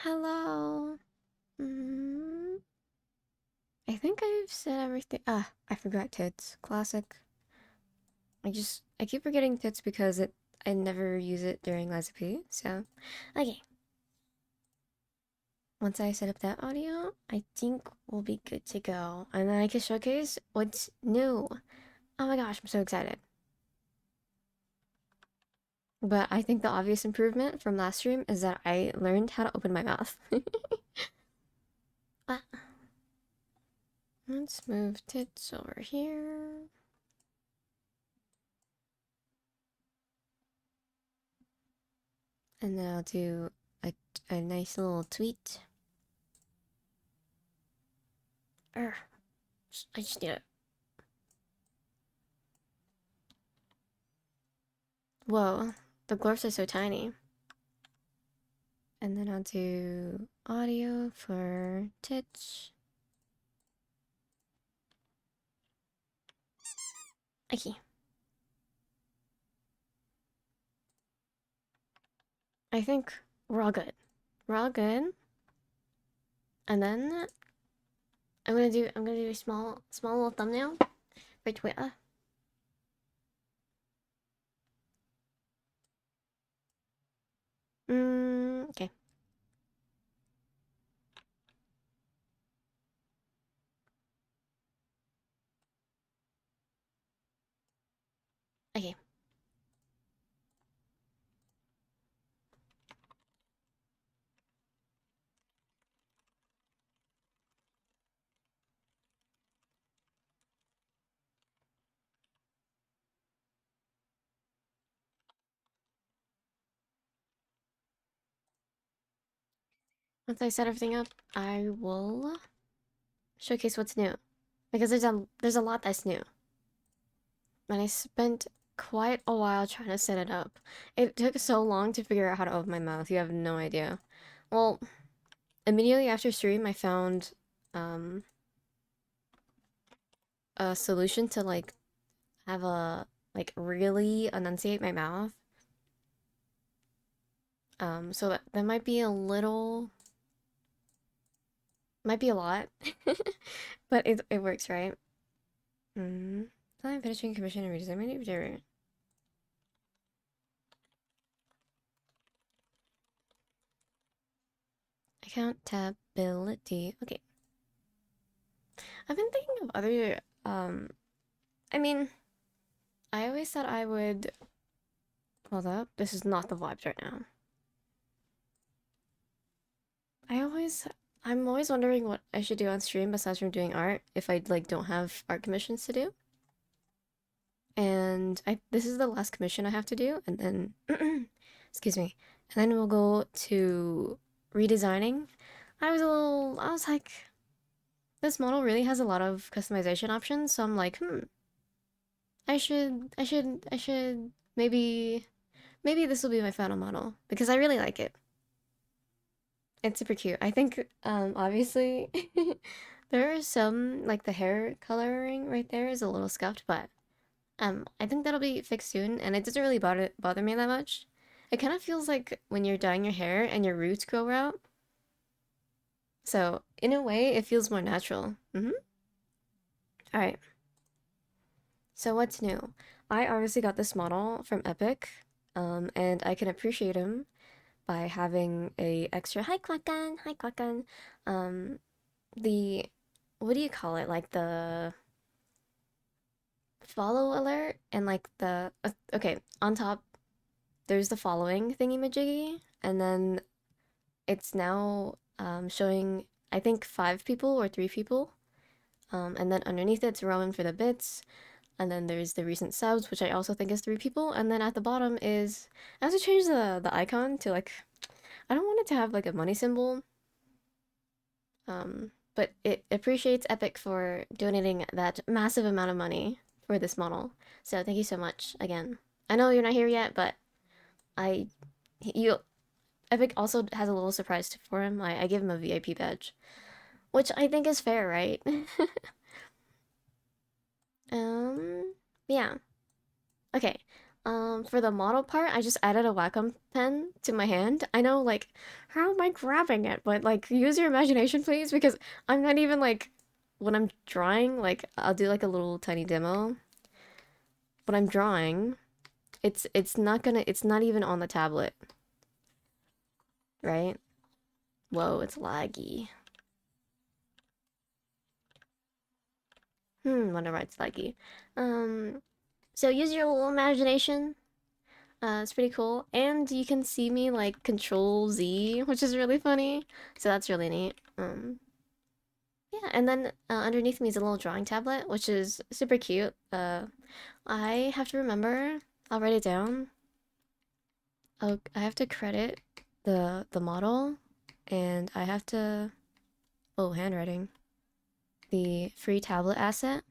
Hello. I think I've said everything. Ah, I forgot tits. Classic. I keep forgetting tits because I never use it during Leslie. So, okay. Once I set up that audio, I think we'll be good to go. And then I can showcase what's new. Oh my gosh, I'm so excited. But I think the obvious improvement from last stream is that I learned how to open my mouth. Ah, let's move tits over here. And then I'll do a nice little tweet. I just need it. Whoa, the glorfs are so tiny. And then I'll do audio for tits. Okay. I think we're all good. We're all good. And then I'm gonna do a small little thumbnail for Twitter. Okay. Okay. Once I set everything up, I will showcase what's new. Because there's a lot that's new. And I spent quite a while trying to set it up. It took so long to figure out how to open my mouth. You have no idea. Well, immediately after stream, I found um, a solution to like have a like really enunciate my mouth. So that might be a little, might be a lot, but it works, right? Mm. I'm finishing commission and redesign my new accountability. Okay, I've been thinking of other. I mean, I always thought I would. Hold up, this is not the vibes right now. I always, I'm always wondering what I should do on stream besides from doing art if I like don't have art commissions to do. And this is the last commission I have to do, and then excuse me, and then we'll go to redesigning. I was like, this model really has a lot of customization options, so I'm like, I should maybe this will be my final model because I really like it. It's super cute. I think obviously there are some like the hair coloring right there is a little scuffed, but I think that'll be fixed soon, and it doesn't really bother me that much. It kind of feels like when you're dyeing your hair and your roots grow out. So in a way, it feels more natural. All right. So what's new? I obviously got this model from Epic, and I can appreciate him by having a extra hi Kwakan, um, the what do you call it? Like the follow alert and like the okay on top there's the following thingy majiggy, and then it's now showing I think 5 people or 3 people, and then underneath it's Roman for the bits, and then there's the recent subs, which I also think is 3 people, and then at the bottom is I have to change the icon to like I don't want it to have like a money symbol, but it appreciates Epic for donating that massive amount of money for this model. So thank you so much again. I know you're not here yet, but I you Epic also has a little surprise for him. I give him a VIP badge, which I think is fair, right? um, yeah. Okay. For the model part, I just added a Wacom pen to my hand. I know, like, how am I grabbing it? But, like, use your imagination, please, because I'm not even, like, when I'm drawing, like, I'll do, like, a little tiny demo. When I'm drawing, it's not even on the tablet, right? Whoa, it's laggy. Wonder why it's laggy. Um, so use your little imagination. It's pretty cool. And you can see me like control Z, which is really funny. So that's really neat. Yeah, and then underneath me is a little drawing tablet, which is super cute. I have to remember, I'll write it down. Oh, I have to credit the model, and I have to, oh, handwriting, the free tablet asset.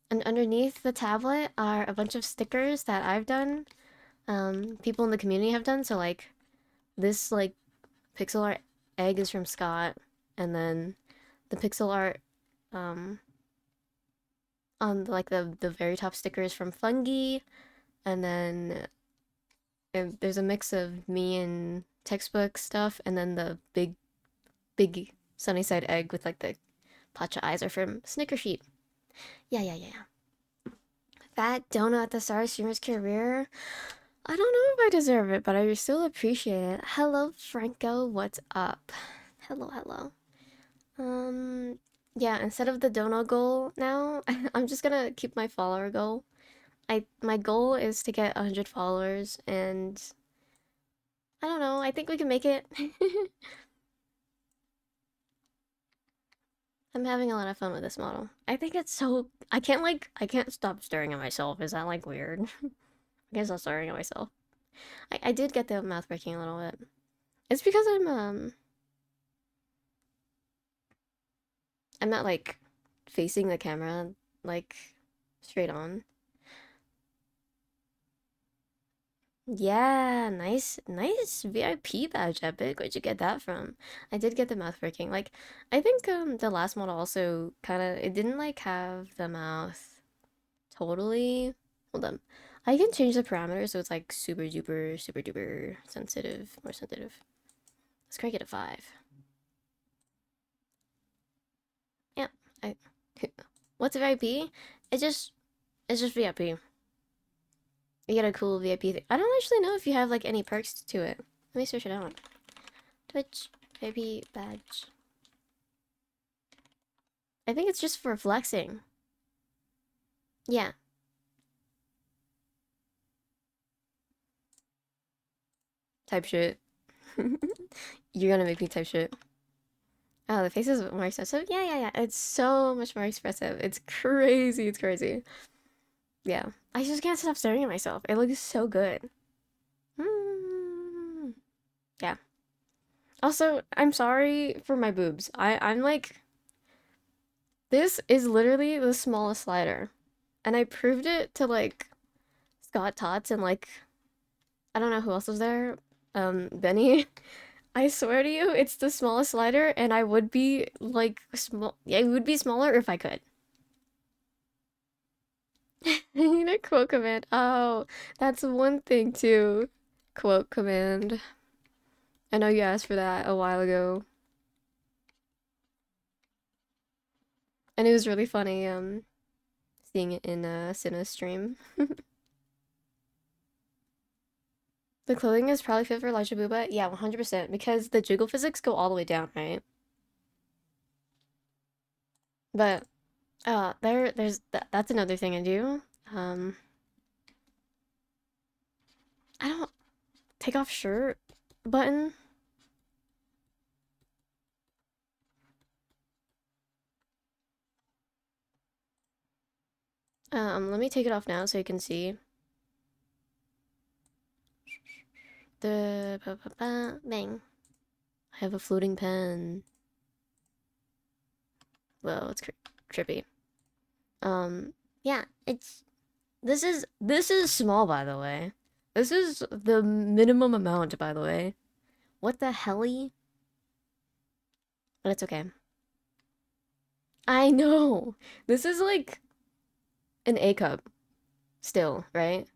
And underneath the tablet are a bunch of stickers that I've done, people in the community have done. So like this like pixel art egg is from Scott, and then the pixel art um on like the very top sticker is from Fungi, and then there's a mix of me and textbook stuff, and then the big sunny side egg with like the Pacha eyes are from Snicker Sheep. Yeah, yeah, yeah, yeah. Fat donut at the start of streamer's career. I don't know if I deserve it, but I still appreciate it. Hello, Franco. What's up? Hello, hello. Um, yeah, instead of the dono goal now, I'm just gonna keep my follower goal. My goal is to get 100 followers, and I don't know, I think we can make it. I'm having a lot of fun with this model. I think it's so I can't stop staring at myself. Is that like weird? I can't stop staring at myself. I did get the mouth breaking a little bit. It's because I'm not like facing the camera like straight on. Yeah, nice VIP badge, Epic. Where'd you get that from? I did get the mouth breaking. Like, I think the last model also kind of it didn't like have the mouth totally. Hold on, I can change the parameters so it's like super duper sensitive, more sensitive. Let's crank it to 5. Yeah, I. What's a VIP? It just it's just VIP. You get a cool VIP thing. I don't actually know if you have like any perks to it. Let me search it out. Twitch VIP badge. I think it's just for flexing. Yeah. Type shit. You're gonna make me type shit. Oh, the face is more expressive? Yeah, yeah, yeah. It's so much more expressive. It's crazy. It's crazy. Yeah. I just can't stop staring at myself. It looks so good. Mm. Yeah. Also, I'm sorry for my boobs. I'm like, this is literally the smallest slider. And I proved it to like Scott Tots and like I don't know who else was there. Benny. I swear to you, it's the smallest slider, and I would be like small. Yeah, it would be smaller if I could. You need a quote command. Oh, that's one thing too. Quote command. I know you asked for that a while ago, and it was really funny. Seeing it in a Cinna stream. The clothing is probably fit for Elijah Booba. Yeah, 100%. Because the jiggle physics go all the way down, right? But that's another thing I do. Um, I don't take off shirt button. Let me take it off now so you can see the bang. I have a floating pen. Whoa, it's trippy. Yeah, this is small by the way. This is the minimum amount by the way. What the helly? But it's okay. I know. This is like an A cup still, right?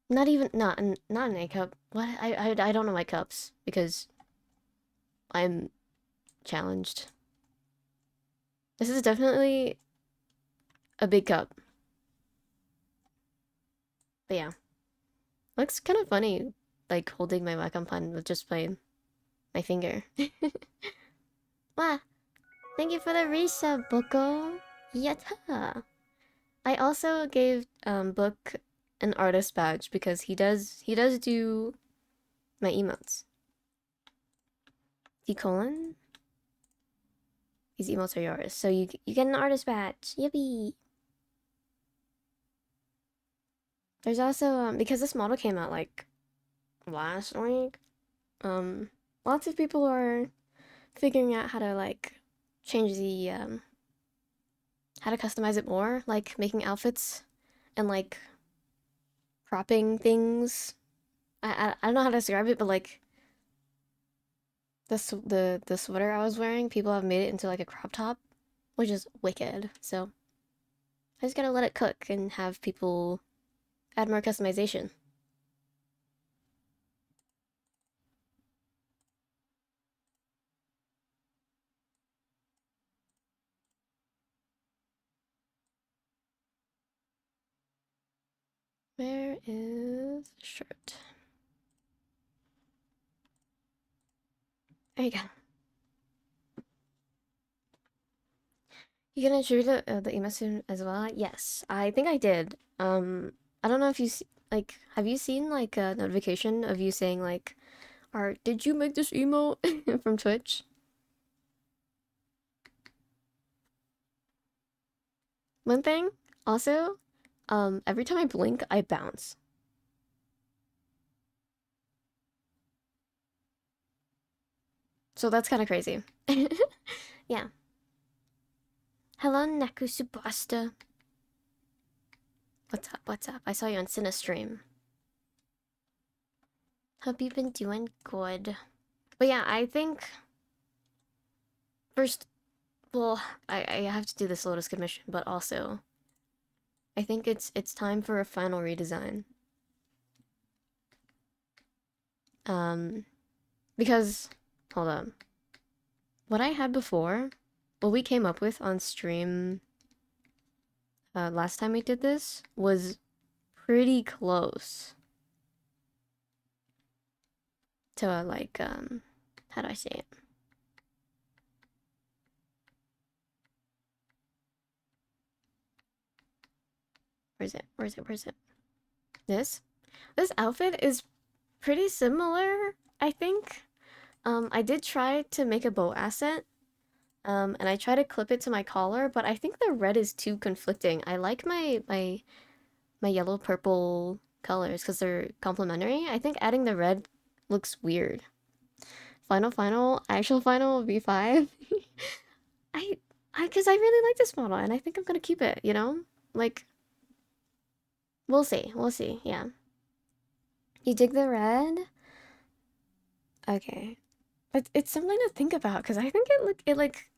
not an A cup. What? I don't know my cups because I'm challenged. This is definitely a big cup. But yeah, looks kind of funny, like holding my Wacom pen with just my finger. Wow, thank you for the resub, Boko. Yatta. I also gave Book an artist badge because he does do my emotes. D colon. These emotes are yours, so you get an artist badge. Yippee! There's also because this model came out like last week. Um, Lots of people are figuring out how to like change the how to customize it more, like making outfits and like cropping things. I don't know how to describe it, but like the sweater I was wearing, people have made it into like a crop top, which is wicked. So I just gotta let it cook and have people add more customization. Where is the shirt? There you go. You gonna attribute the email soon as well? Yes, I think I did. I don't know if like, have you seen like a notification of you saying like, "Or did you make this emo?" from Twitch? One thing, also, every time I blink, I bounce. So that's kind of crazy. Yeah. Hello, Nakusubasta. What's up? What's up? I saw you on Cinestream. Hope you've been doing good. But yeah, I think first, well, I have to do this Lotus commission, but also I think it's time for a final redesign. Um, because hold on, what I had before, what we came up with on stream last time we did this was pretty close to like how do I say it? Where is it? Where is it? Where is it? This outfit is pretty similar, I think. I did try to make a bow asset. And I try to clip it to my collar, but I think the red is too conflicting. I like my yellow purple colors because they're complementary. I think adding the red looks weird. Actual final V5. I because I really like this model and I think I'm gonna keep it, you know? Like, we'll see. We'll see. Yeah. You dig the red? Okay. It's something to think about because I think it like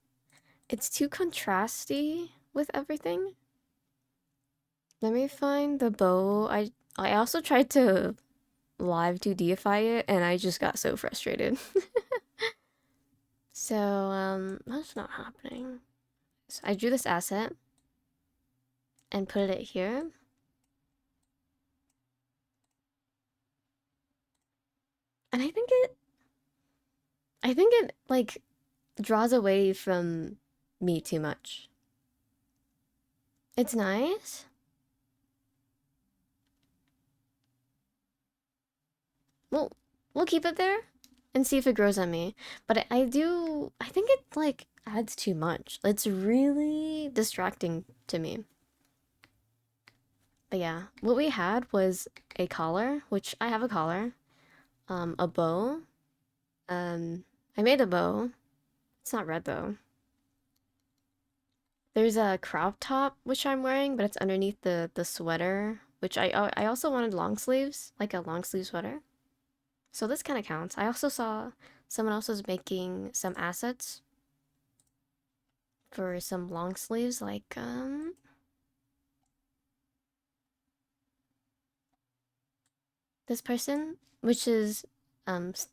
it's too contrasty with everything. Let me find the bow. I also tried to live to deify it and I just got so frustrated. So, that's not happening. So I drew this asset and put it here. And I think it like draws away from me too much. It's nice. Well, we'll keep it there and see if it grows on me. But I think it like adds too much. It's really distracting to me. But yeah, what we had was a collar, which I have a collar, a bow. I made a bow. It's not red though. There's a crop top which I'm wearing, but it's underneath the sweater, which I also wanted long sleeves, like a long sleeve sweater. So this kind of counts. I also saw someone else was making some assets for some long sleeves, like. this person, which is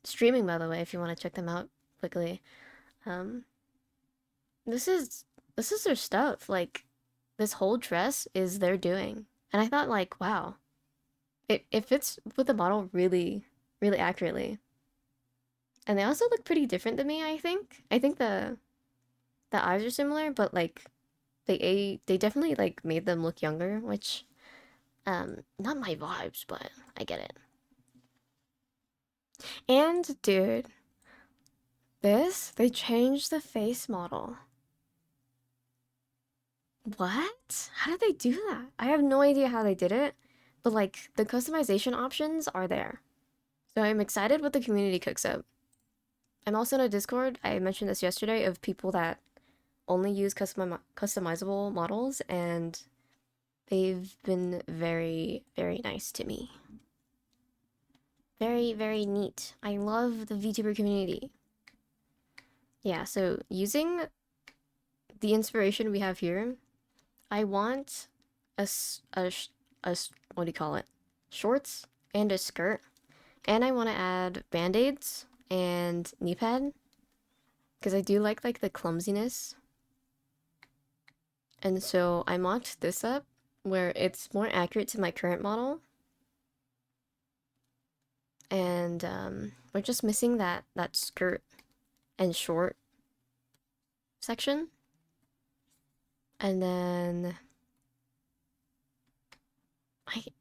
streaming by the way, if you want to check them out quickly. Um, this is this is their stuff. Like this whole dress is their doing, and I thought like, wow, it fits with the model really really accurately. And they also look pretty different than me. I think the eyes are similar, but like they definitely like made them look younger, which not my vibes, but I get it. And dude, this they changed the face model. What? How did they do that? I have no idea how they did it, but like the customization options are there. So I'm excited what the community cooks up. I'm also in a Discord, I mentioned this yesterday, of people that only use customizable models, and they've been very, very nice to me. Very, very neat. I love the VTuber community. Yeah, so using the inspiration we have here, I want what do you call it? Shorts and a skirt. And I want to add band-aids and knee pad. Because I do like the clumsiness. And so I mocked this up where it's more accurate to my current model. And we're just missing that skirt and short section. And then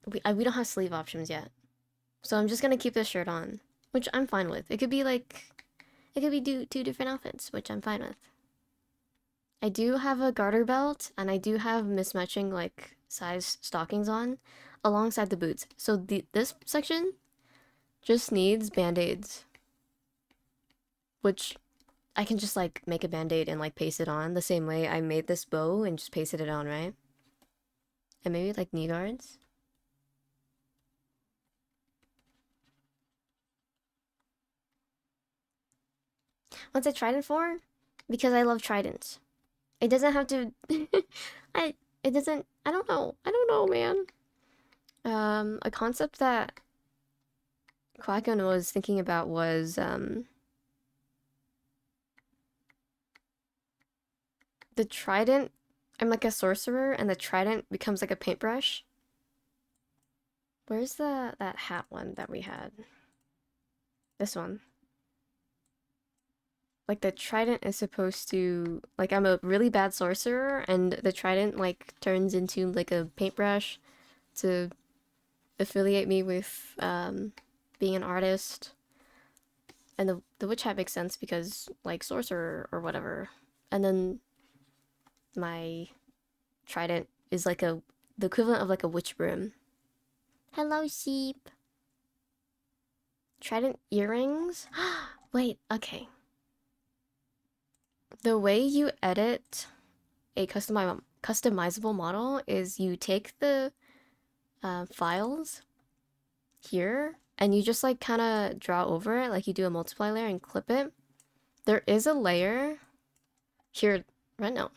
we don't have sleeve options yet. So I'm just gonna keep this shirt on, which I'm fine with. It could be like, it could be two different outfits, which I'm fine with. I do have a garter belt, and I do have mismatching like size stockings on, alongside the boots. So this section just needs band-aids, which I can just like make a band-aid and like paste it on the same way I made this bow and just pasted it on, right? And maybe like knee guards. What's a trident for? Because I love tridents. It doesn't have to. I. It doesn't. I don't know. I don't know, man. A concept that Quackon was thinking about was the trident. I'm like a sorcerer, and the trident becomes like a paintbrush. Where's that hat one that we had? This one. Like the trident is supposed to, like, I'm a really bad sorcerer, and the trident like turns into like a paintbrush to affiliate me with being an artist. And the witch hat makes sense because like sorcerer or whatever. And then my trident is like the equivalent of like a witch broom. Hello, sheep. Trident earrings? Wait, okay. The way you edit a customizable model is you take the files here and you just like kind of draw over it, like you do a multiply layer and clip it. There is a layer here, right? No.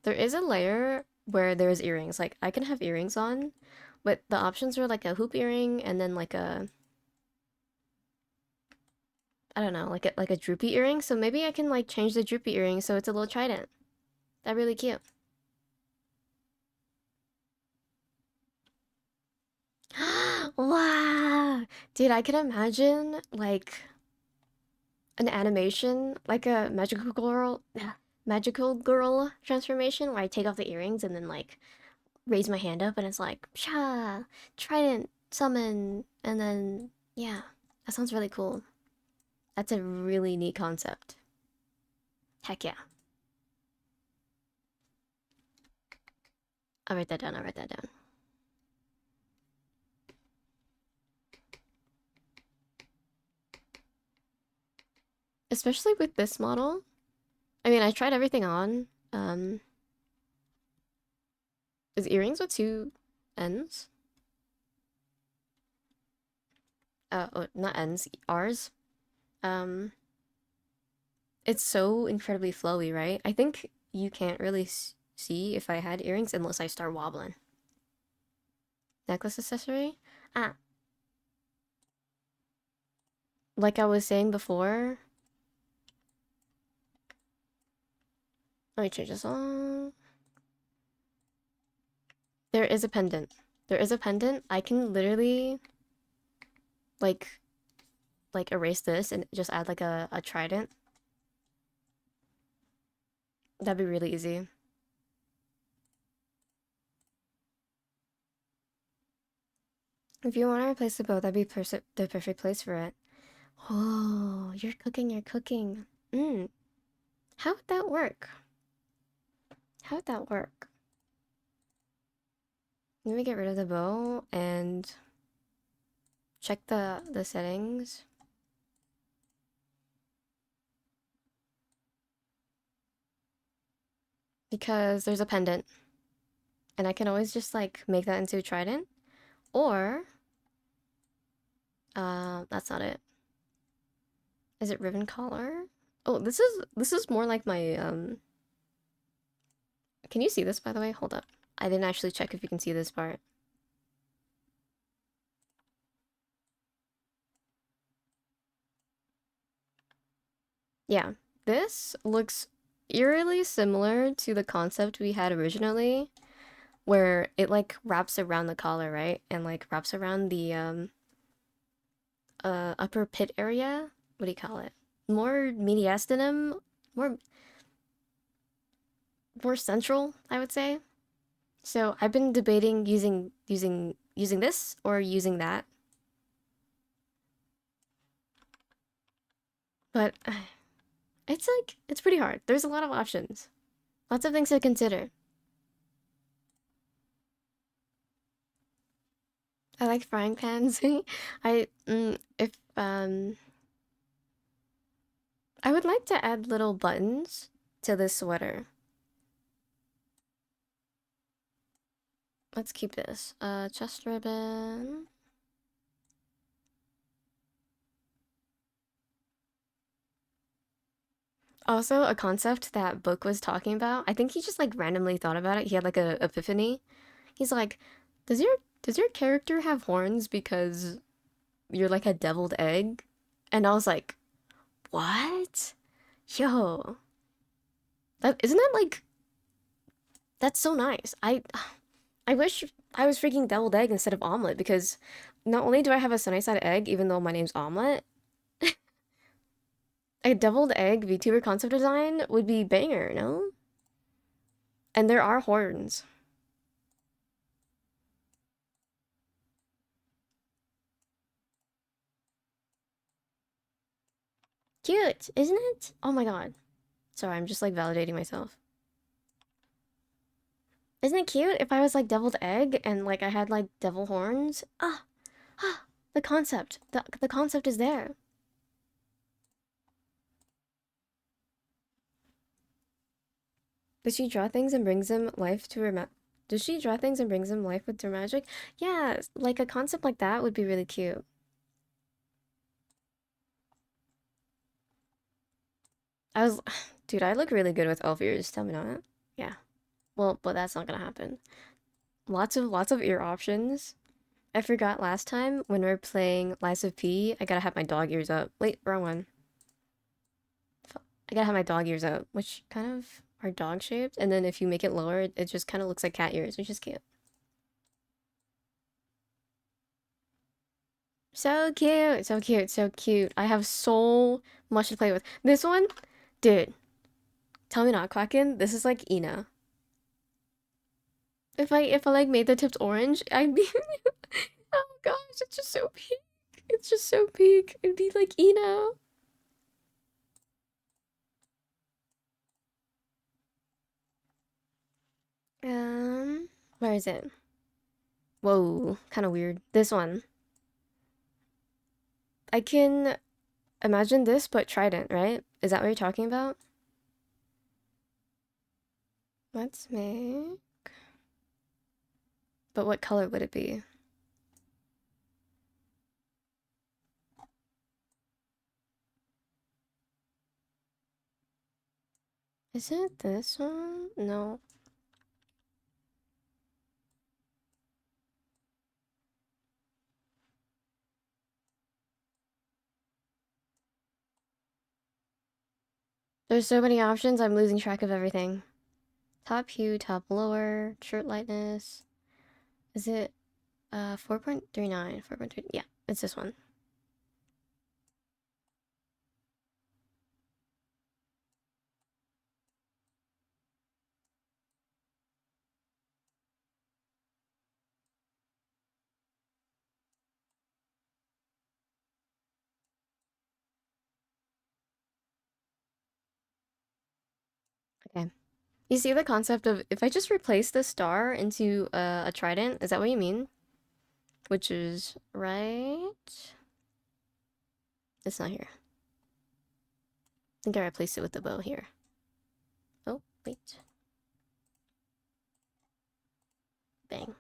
There is a layer where there's earrings. Like I can have earrings on, but the options are like a hoop earring and then like a, I don't know, like a droopy earring. So maybe I can like change the droopy earring so it's a little trident. That's really cute. Wow. Dude, I can imagine like an animation, like a magical girl transformation where I take off the earrings and then like raise my hand up and it's like, Psha, trident, summon, and then yeah, that sounds really cool. That's a really neat concept. Heck yeah. I'll write that down, I'll write that down. Especially with this model. I mean, I tried everything on. Is earrings with two ends? Oh, not ends, R's. Um, it's so incredibly flowy, right? I think you can't really see if I had earrings unless I start wobbling. Necklace accessory? Ah, like I was saying before, let me change this on. There is a pendant. There is a pendant. I can literally like erase this and just add like a trident. That'd be really easy. If you want to replace the bow, that'd be the perfect place for it. Oh, you're cooking, you're cooking. How would that work? How would that work? Let me get rid of the bow and check the settings. Because there's a pendant. And I can always just like make that into a trident. Or that's not it. Is it ribbon collar? Oh, this is more like my can you see this by the way? Hold up. I didn't actually check if you can see this part. Yeah, this looks eerily similar to the concept we had originally, where it like wraps around the collar, right? And like wraps around the upper pit area. What do you call it? More mediastinum, more more central, I would say. So I've been debating using this or using that. But it's like it's pretty hard. There's a lot of options. Lots of things to consider. I like frying pans. If I would like to add little buttons to this sweater. Let's keep this. Chest ribbon. Also, a concept that Book was talking about. I think he just like randomly thought about it. He had like a epiphany. He's like, does your character have horns because you're like a deviled egg? And I was like, what? Yo, that isn't that like that's so nice. I wish I was freaking deviled egg instead of omelet because not only do I have a sunny side egg, even though my name's Omelet, a deviled egg VTuber concept design would be banger, no? And there are horns. Cute, isn't it? Oh my god. Sorry, I'm just like validating myself. Isn't it cute if I was like deviled egg and like I had like devil horns? Ah, the concept. The concept is there. Does she draw things and brings them life to her Does she draw things and brings them life with her magic? Yeah, like a concept like that would be really cute. I was, dude, I look really good with elf ears. Tell me not. Yeah. Well, but that's not gonna happen. Lots of ear options. I forgot last time when we were playing Lies of P, I gotta have my dog ears up. Wait, wrong one. I gotta have my dog ears up, which kind of are dog shaped. And then if you make it lower, it just kind of looks like cat ears, which is cute. So cute, so cute, so cute. I have so much to play with. This one, dude, tell me not, Quacken. This is like Ina. If I like made the tips orange, I'd be oh gosh, it's just so pink. It's just so pink. It'd be like Ina. Where is it? Whoa, kind of weird. This one. I can imagine this, but trident, right? Is that what you're talking about? Let's make. But what color would it be? Is it this one? No. There's so many options, I'm losing track of everything. Top hue, top lower, shirt lightness. Is it 4.39? 4.3? Yeah, it's this one. Okay. You see the concept of if I just replace the star into a trident, is that what you mean? Which is right. It's not here. I think I replaced it with the bow here. Oh, wait. Bang.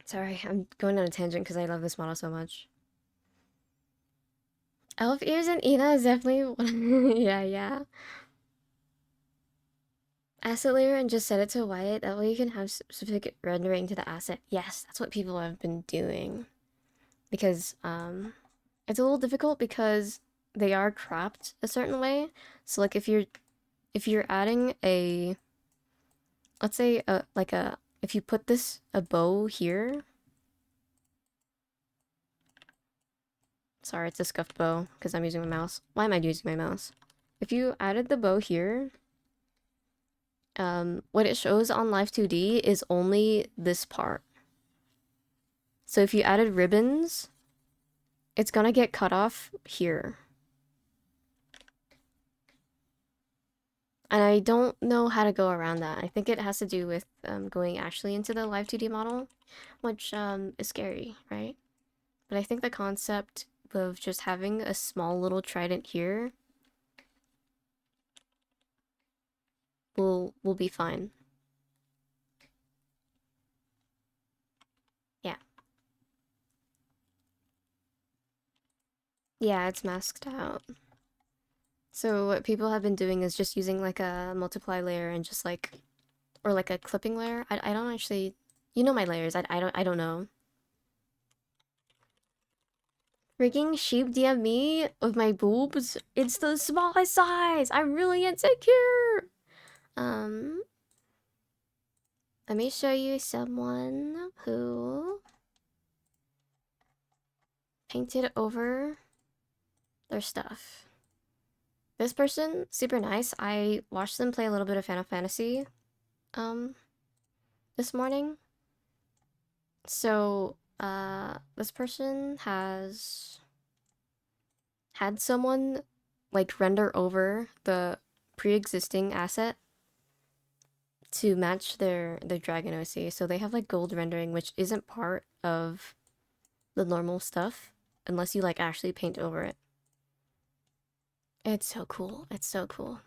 Sorry, I'm going on a tangent because I love this model so much. Elf ears and Ina is definitely one. Yeah, yeah. Asset layer and just set it to white. That way you can have specific rendering to the asset. Yes, that's what people have been doing. Because it's a little difficult because they are cropped a certain way. So like if you're adding a, let's say if you put a bow here. Sorry, it's a scuffed bow because I'm using my mouse. Why am I using my mouse? If you added the bow here, what it shows on Live 2D is only this part. So if you added ribbons, it's gonna get cut off here. And I don't know how to go around that. I think it has to do with going actually into the Live 2D model, which is scary, right? But I think the concept of just having a small little trident here will be fine. Yeah. Yeah, it's masked out. So what people have been doing is just using like a multiply layer and just like, or like a clipping layer. I don't actually, you know my layers. I don't know. Freaking sheep DM me with my boobs. It's the smallest size. I'm really insecure. Um, Let me show you someone who painted over their stuff. This person, super nice. I watched them play a little bit of Final Fantasy um this morning. So, this person has had someone like render over the pre-existing asset to match their Dragon OC. So they have like gold rendering, which isn't part of the normal stuff unless you like actually paint over it. It's so cool. It's so cool.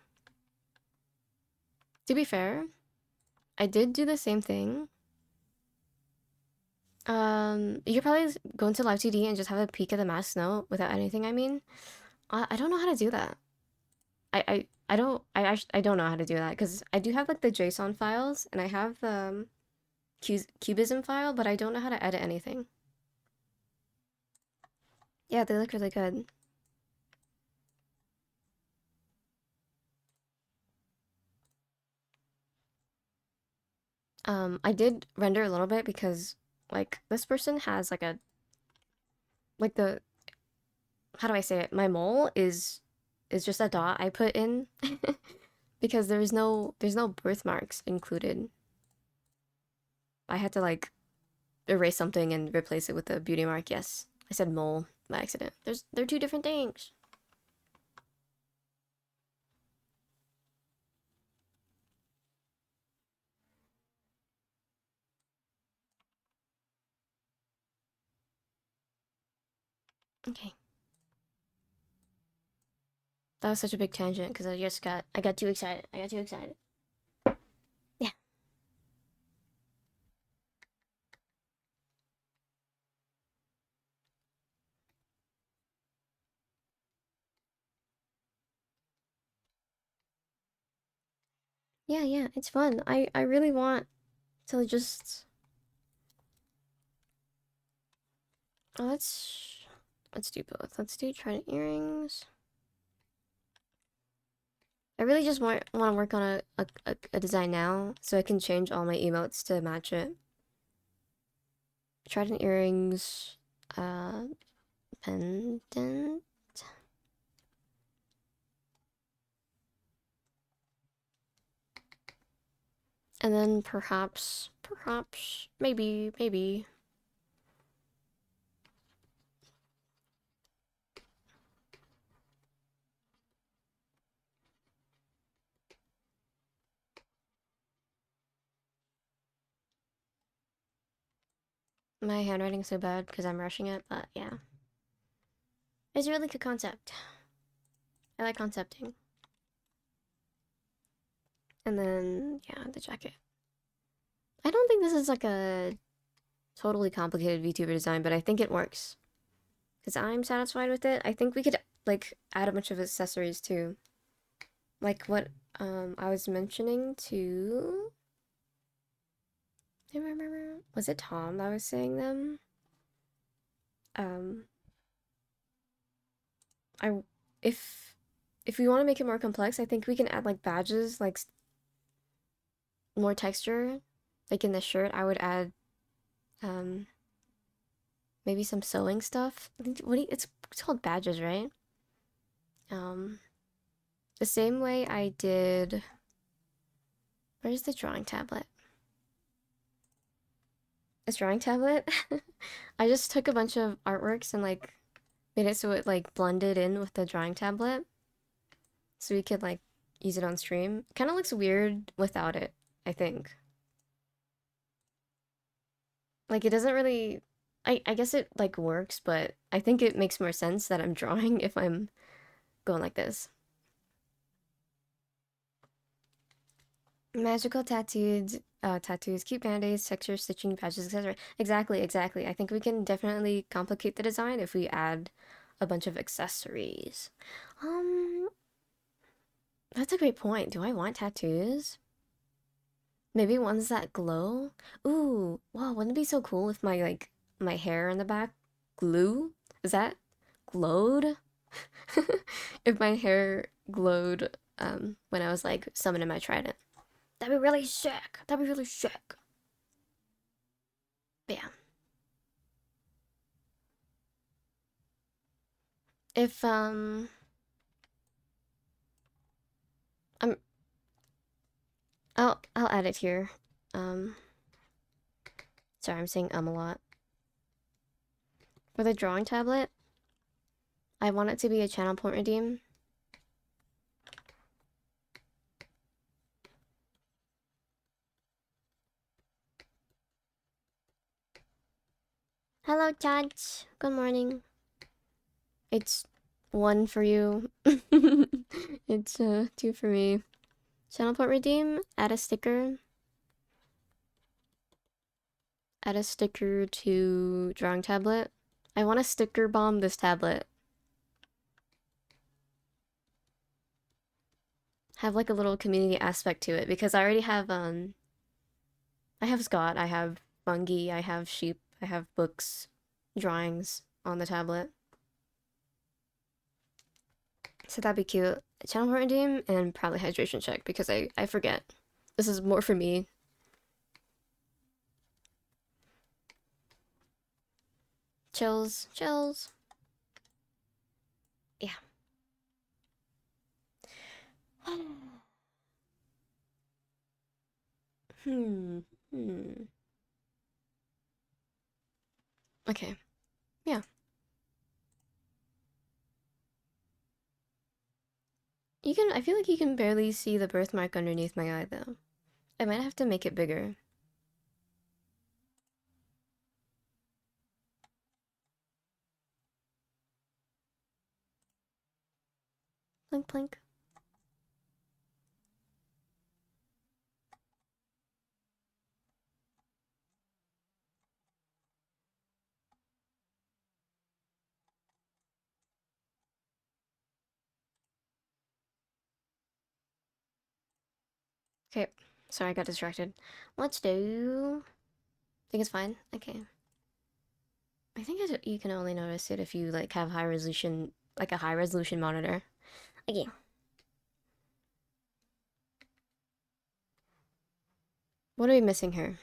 To be fair, I did do the same thing. You could probably go into Live 2D and just have a peek at the mask note without anything, I mean. I don't know how to do that. I don't know how to do that because I do have like the JSON files and I have the Cubism file, but I don't know how to edit anything. Yeah, they look really good. I did render a little bit because like this person has like like the, how do I say it? My mole is just a dot I put in because there's no birthmarks included. I had to like erase something and replace it with a beauty mark. Yes, I said mole by accident. They're two different things. Okay. That was such a big tangent because I got too excited. I got too excited. Yeah. Yeah, yeah, it's fun. I really want to just, oh, let's Let's do both. Let's do trident earrings. I really just want to work on a design now so I can change all my emotes to match it. Trident earrings, pendant. And then perhaps, maybe. My handwriting's so bad because I'm rushing it, but yeah. It's a really good concept. I like concepting. And then, yeah, the jacket. I don't think this is like a totally complicated VTuber design, but I think it works. Because I'm satisfied with it. I think we could, like, add a bunch of accessories too. Like what I was mentioning to... I remember... Was it Tom that was saying them? Um... I... If... If we want to make it more complex, I think we can add, like, badges, like, more texture. Like in the shirt, I would add, um... maybe some sewing stuff. It's called badges, right? Um... The same way I did... Where's the drawing tablet? This drawing tablet? I just took a bunch of artworks and like made it so it like blended in with the drawing tablet. So we could like use it on stream. Kind of looks weird without it, I think. Like it doesn't really I guess it like works, but I think it makes more sense that I'm drawing if I'm going like this. Magical tattoos, cute band-aids, texture, stitching, patches, etc. Exactly, exactly. I think we can definitely complicate the design if we add a bunch of accessories. Um, that's a great point. Do I want tattoos? Maybe ones that glow? Ooh, wow, wouldn't it be so cool if my like my hair in the back glue? Is that glowed? If my hair glowed when I was like summoning my trident. That'd be really sick. That'd be really sick. But yeah. If I'm I'll add it here. Um sorry, I'm saying a lot. For the drawing tablet, I want it to be a channel point redeem. Hello, chat. Good morning. It's 1 for you. It's 2 for me. Channel point redeem. Add a sticker. Add a sticker to drawing tablet. I want to sticker bomb this tablet. Have like a little community aspect to it because I already have I have Scott, I have fungi, I have sheep, I have books, drawings on the tablet. So that'd be cute. Channel point redeem and probably hydration check because I forget. This is more for me. Chills, chills. Yeah. Hmm. Hmm. Okay. Yeah. You can, I feel like you can barely see the birthmark underneath my eye though. I might have to make it bigger. Plink plink. Okay. Sorry, I got distracted. Let's do... Think it's fine? Okay. I think you can only notice it if you like have high resolution, like a high resolution monitor. Okay. What are we missing here?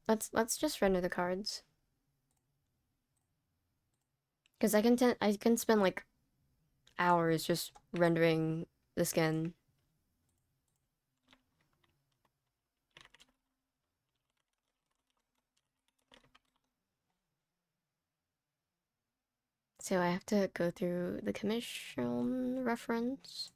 Let's just render the cards. Because I can spend like hours just rendering the skin. So I have to go through the commission reference.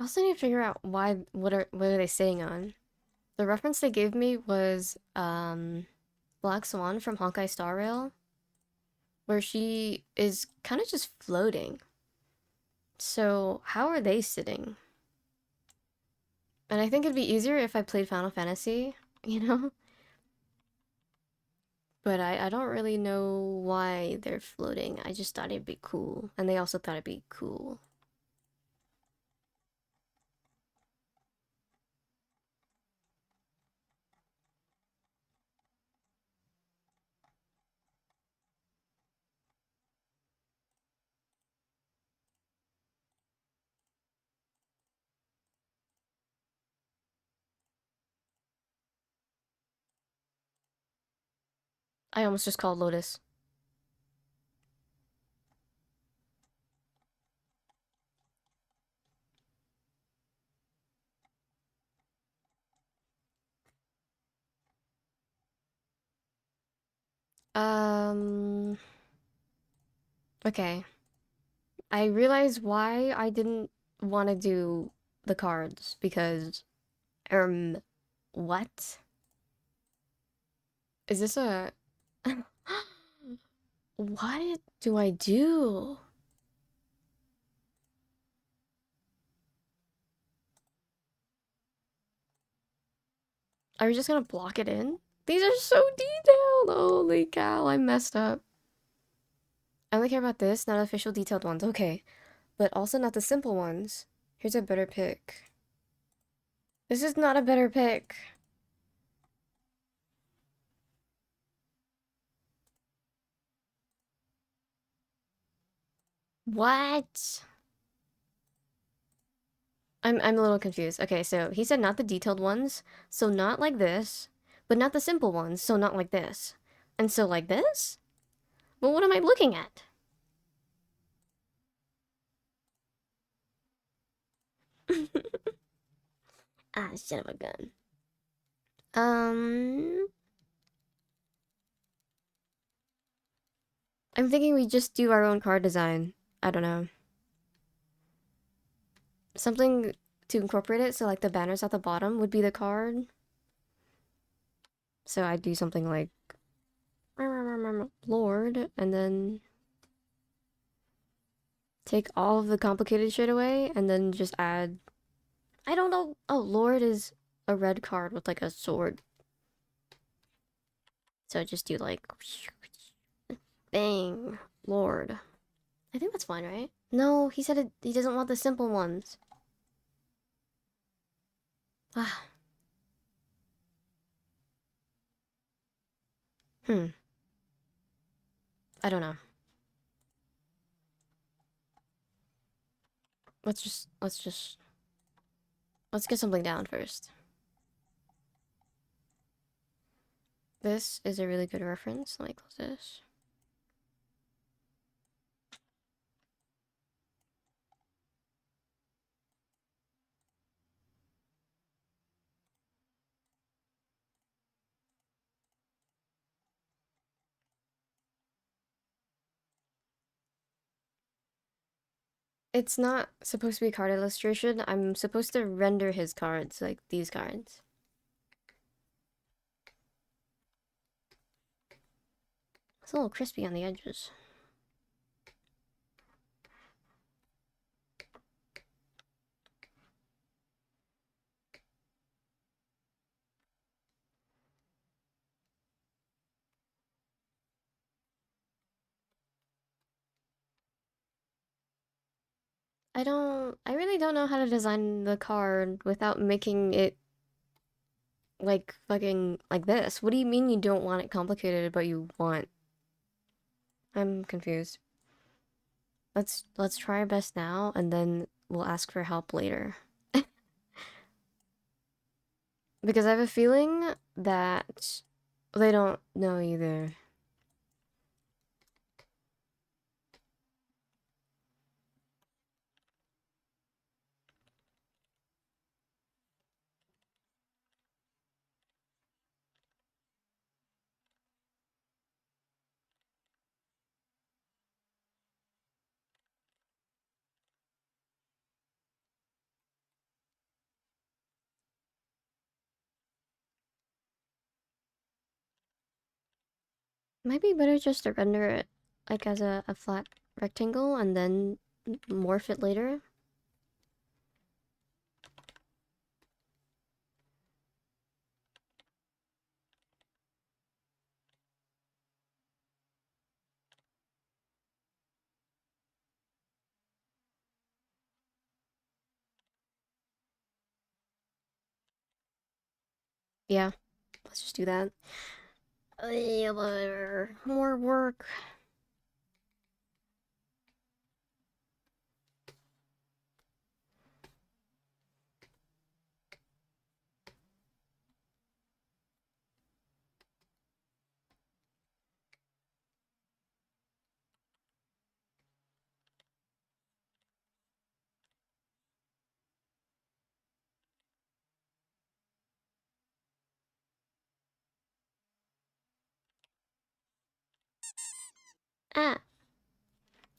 I also need to figure out what are they sitting on. The reference they gave me was Black Swan from Honkai Star Rail, where she is kind of just floating. So how are they sitting? And I think it'd be easier if I played Final Fantasy, you know? But I don't really know why they're floating. I just thought it'd be cool. And they also thought it'd be cool. I almost just called Lotus. Um, okay. I realized why I didn't want to do the cards because, what? Is this a... What do I do? Are we just gonna block it in? These are so detailed! Holy cow, I messed up. I only care about this, not official detailed ones. Okay. But also not the simple ones. Here's a better pick. This is not a better pick. What? I'm a little confused. Okay, so he said not the detailed ones, so not like this, but not the simple ones, so not like this. And so like this? Well, what am I looking at? Ah, son of a gun. Um, I'm thinking we just do our own card design. I don't know. Something to incorporate it, so like the banners at the bottom would be the card. So I'd do something like Lord, and then take all of the complicated shit away, and then just add... I don't know. Oh, Lord is a red card with like a sword. So just do like... Bang. Lord. I think that's fine, right? No, he said he doesn't want the simple ones. Ah. Hmm. I don't know. Let's get something down first. This is a really good reference. Let me close this. It's not supposed to be card illustration. I'm supposed to render his cards, like these cards. It's a little crispy on the edges. I really don't know how to design the card without making it like fucking like this. What do you mean you don't want it complicated, but you want? I'm confused. Let's try our best now, and then we'll ask for help later. Because I have a feeling that they don't know either. Might be better just to render it like as a flat rectangle and then morph it later. Yeah, let's just do that. More work. Ah,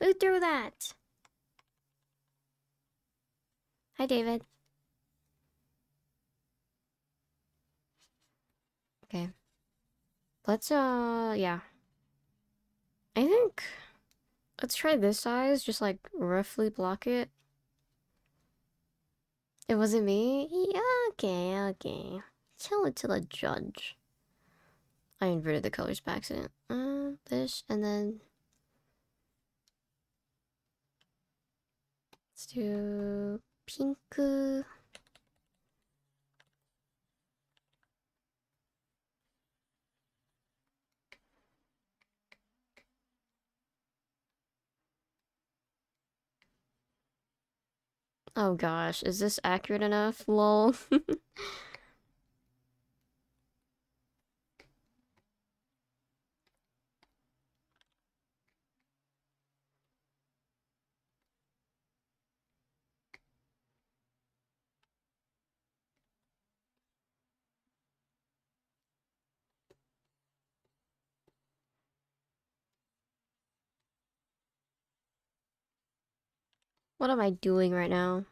who threw that? Hi, David. Okay, let's yeah. I think let's try this size. Just like roughly block it. It wasn't me. Yeah, okay, okay. Tell it to the judge. I inverted the colors by accident. This and then let's do pink. Oh gosh, is this accurate enough? Lol. What am I doing right now?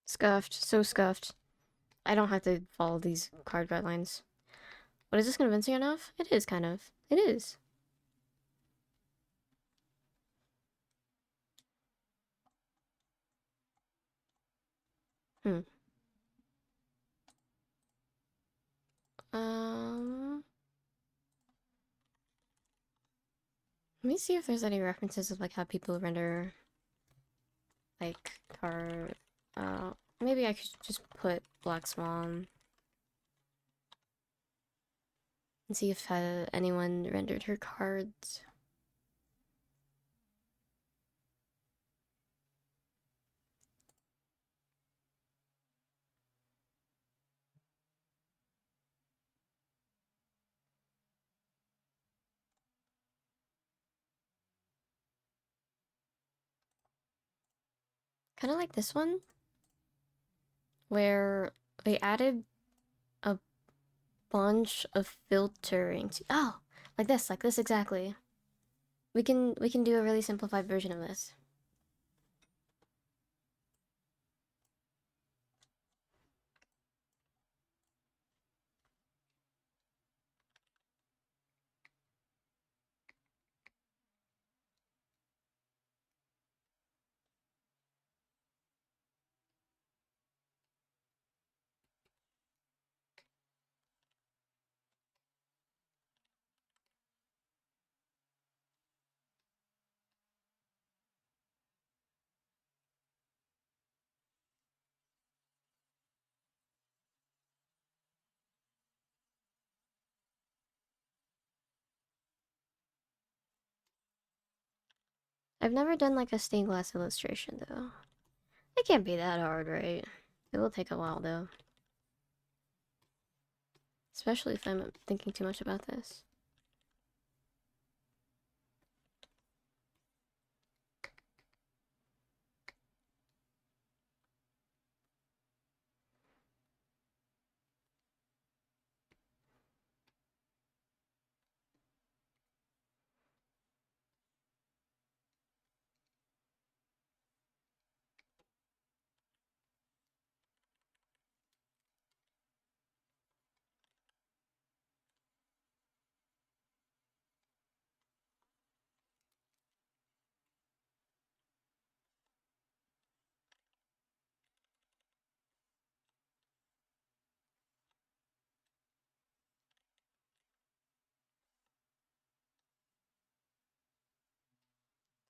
Scuffed, so scuffed. I don't have to follow these card guidelines. But is this convincing enough? It is kind of. It is. Hmm. Um. Let me see if there's any references of like how people render. like card. Maybe I could just put Black Swan and see if anyone rendered her cards. Kind of like this one, where they added a bunch of filtering to, oh, like this exactly. We can do a really simplified version of this. I've never done like a stained glass illustration though. It can't be that hard, right? It will take a while though. Especially if I'm thinking too much about this.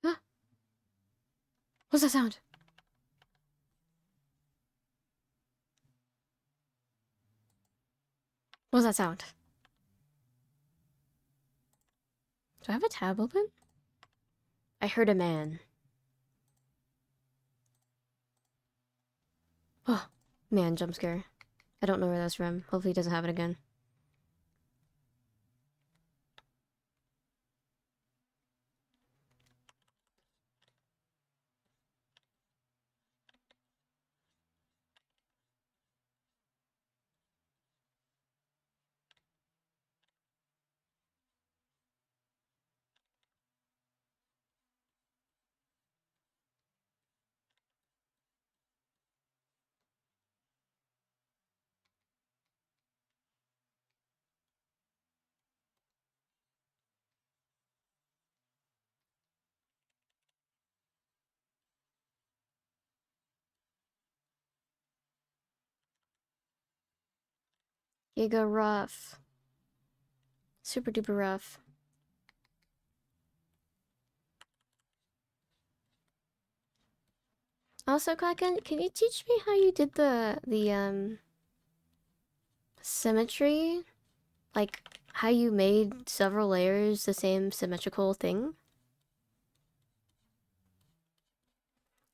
Ah, what's that sound? What's that sound? Do I have a tab open? I heard a man. Oh, man, jump scare. I don't know where that's from. Hopefully he doesn't have it again. Giga rough. Super duper rough. Also, Kraken, can you teach me how you did the symmetry? Like, how you made several layers the same symmetrical thing?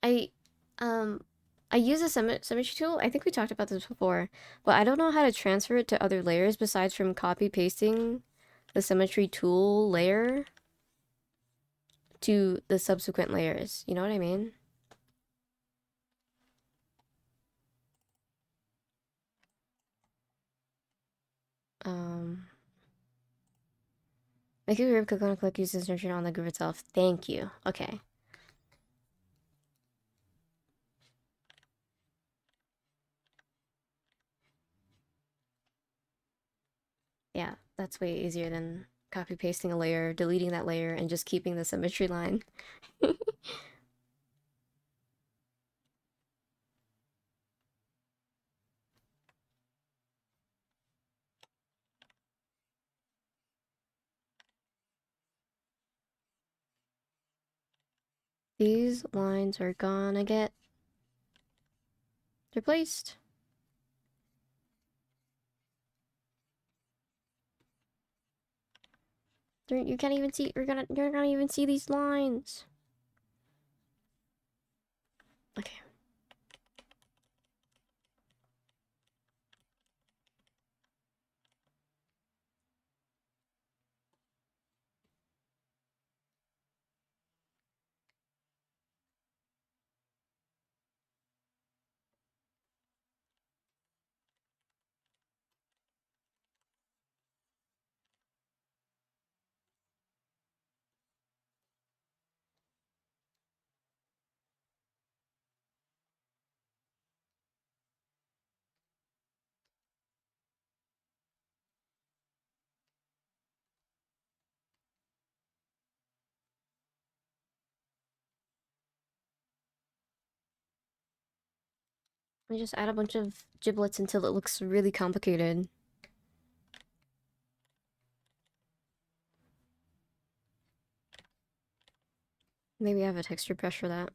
I, um, I use a symmetry tool. I think we talked about this before, but I don't know how to transfer it to other layers besides from copy pasting the symmetry tool layer to the subsequent layers. You know what I mean? Um, make a group, click on a click, use this nurture on the group itself. Thank you. Okay. Yeah, that's way easier than copy pasting a layer, deleting that layer, and just keeping the symmetry line. These lines are gonna get replaced. You can't even see. You're gonna even see these lines. Okay. I just add a bunch of giblets until it looks really complicated. Maybe I have a texture brush for that.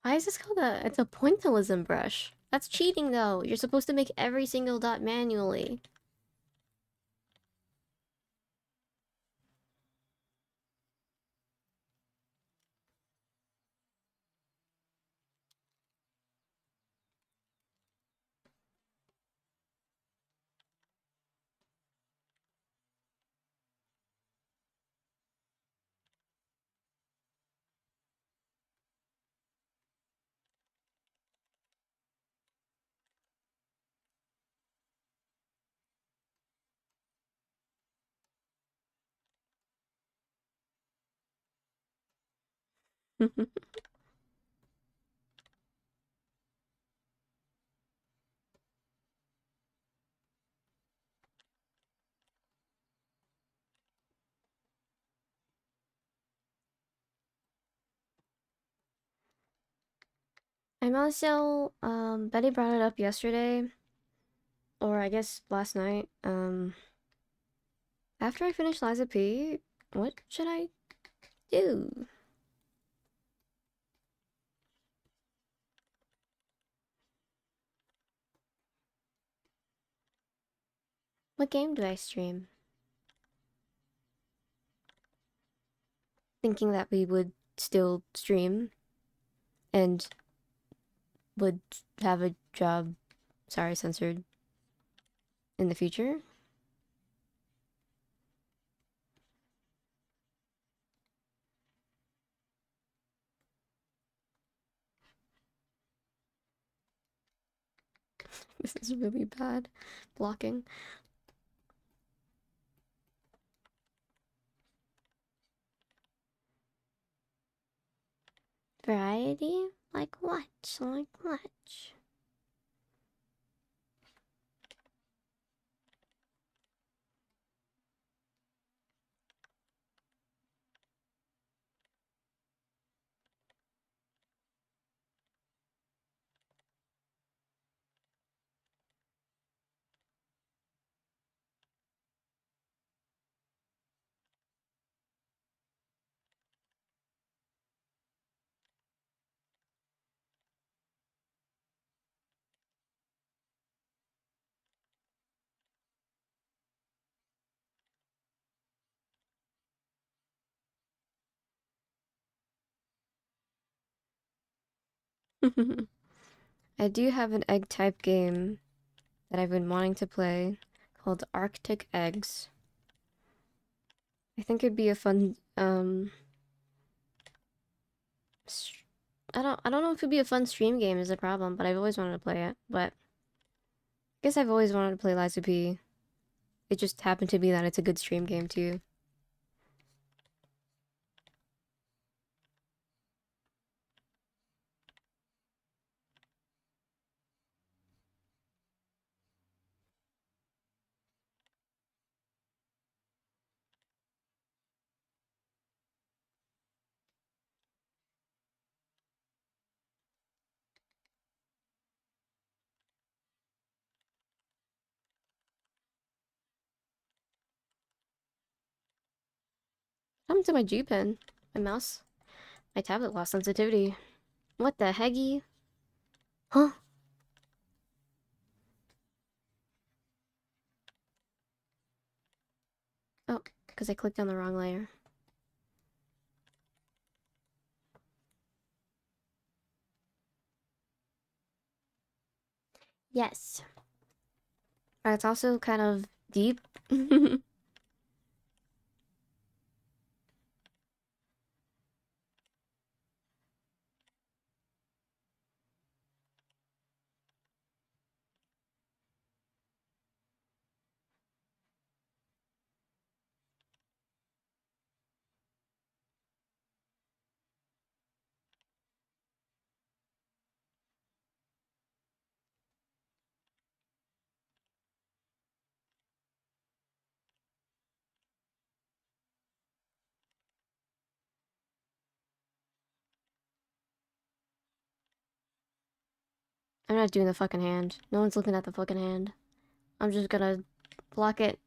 Why is this called a? It's a pointillism brush. That's cheating though. You're supposed to make every single dot manually. I'm also Betty brought it up yesterday, or I guess last night. After I finish Liza P, what should I do? What game do I stream? Thinking that we would still stream and would have a job, sorry, censored, in the future. This is really bad blocking. Variety? Like what? Like what? I do have an egg type game that I've been wanting to play called Arctic Eggs. I think it'd be a fun I don't know if it'd be a fun stream game is the problem, but I've always wanted to play it. But I guess I've always wanted to play Liza P. It just happened to be that it's a good stream game too. What happened to my G pen? My mouse? My tablet lost sensitivity. What the hecky? Huh? Oh, because I clicked on the wrong layer. Yes. It's also kind of deep. I'm not doing the fucking hand. No one's looking at the fucking hand. I'm just gonna block it.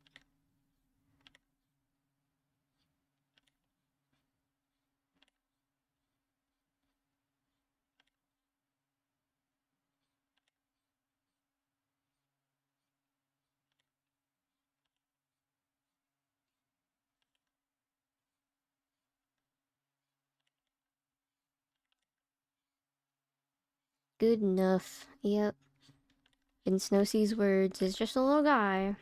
Good enough. Yep. In Snowsea's words, is just a little guy.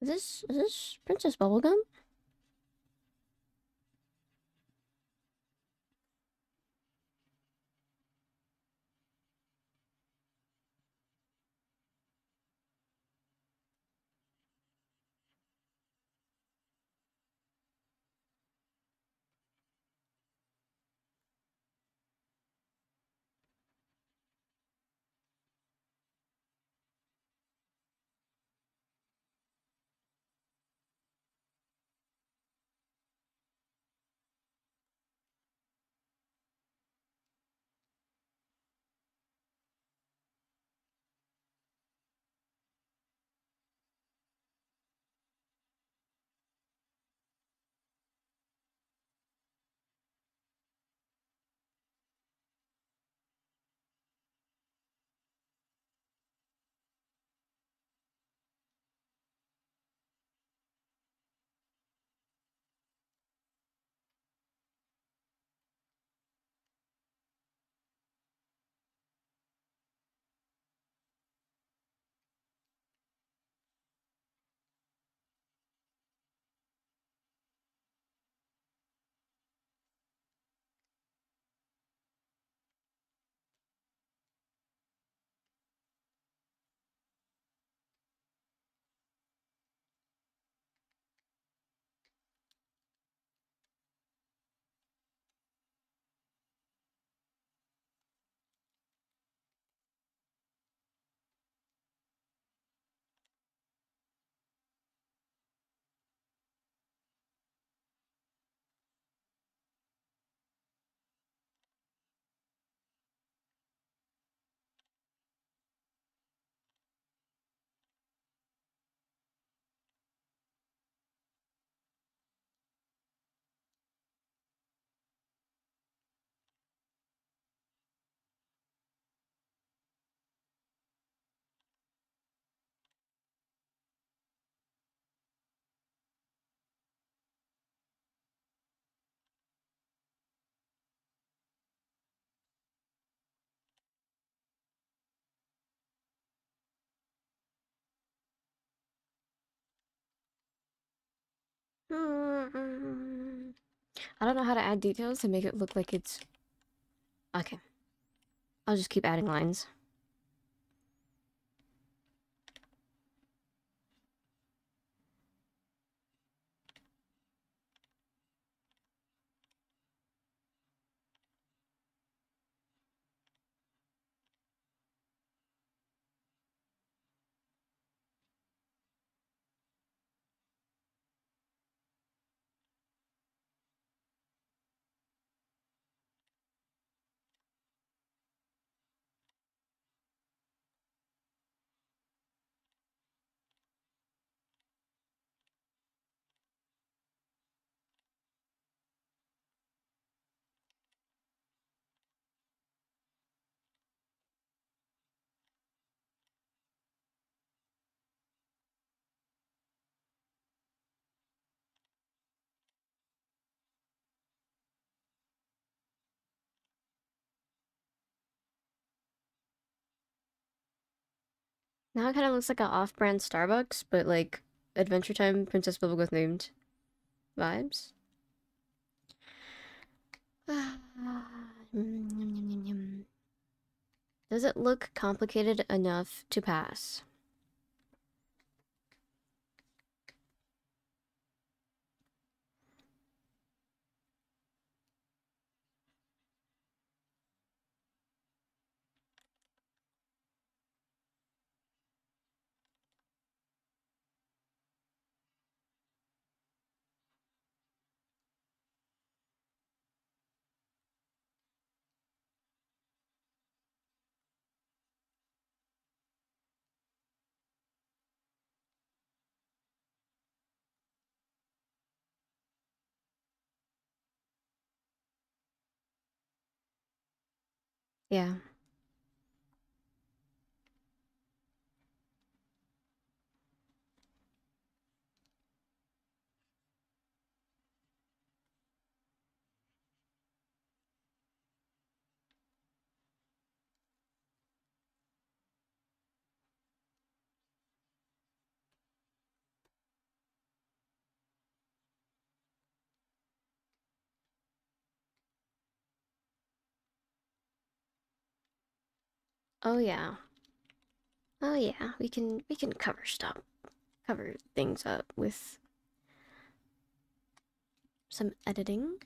Is this Princess Bubblegum? I don't know how to add details to make it look like it's... Okay. I'll just keep adding lines. Now it kind of looks like an off-brand Starbucks, but like Adventure Time Princess Bubblegum themed vibes. Does it look complicated enough to pass? Yeah. Oh yeah. Oh yeah. We can cover things up with some editing.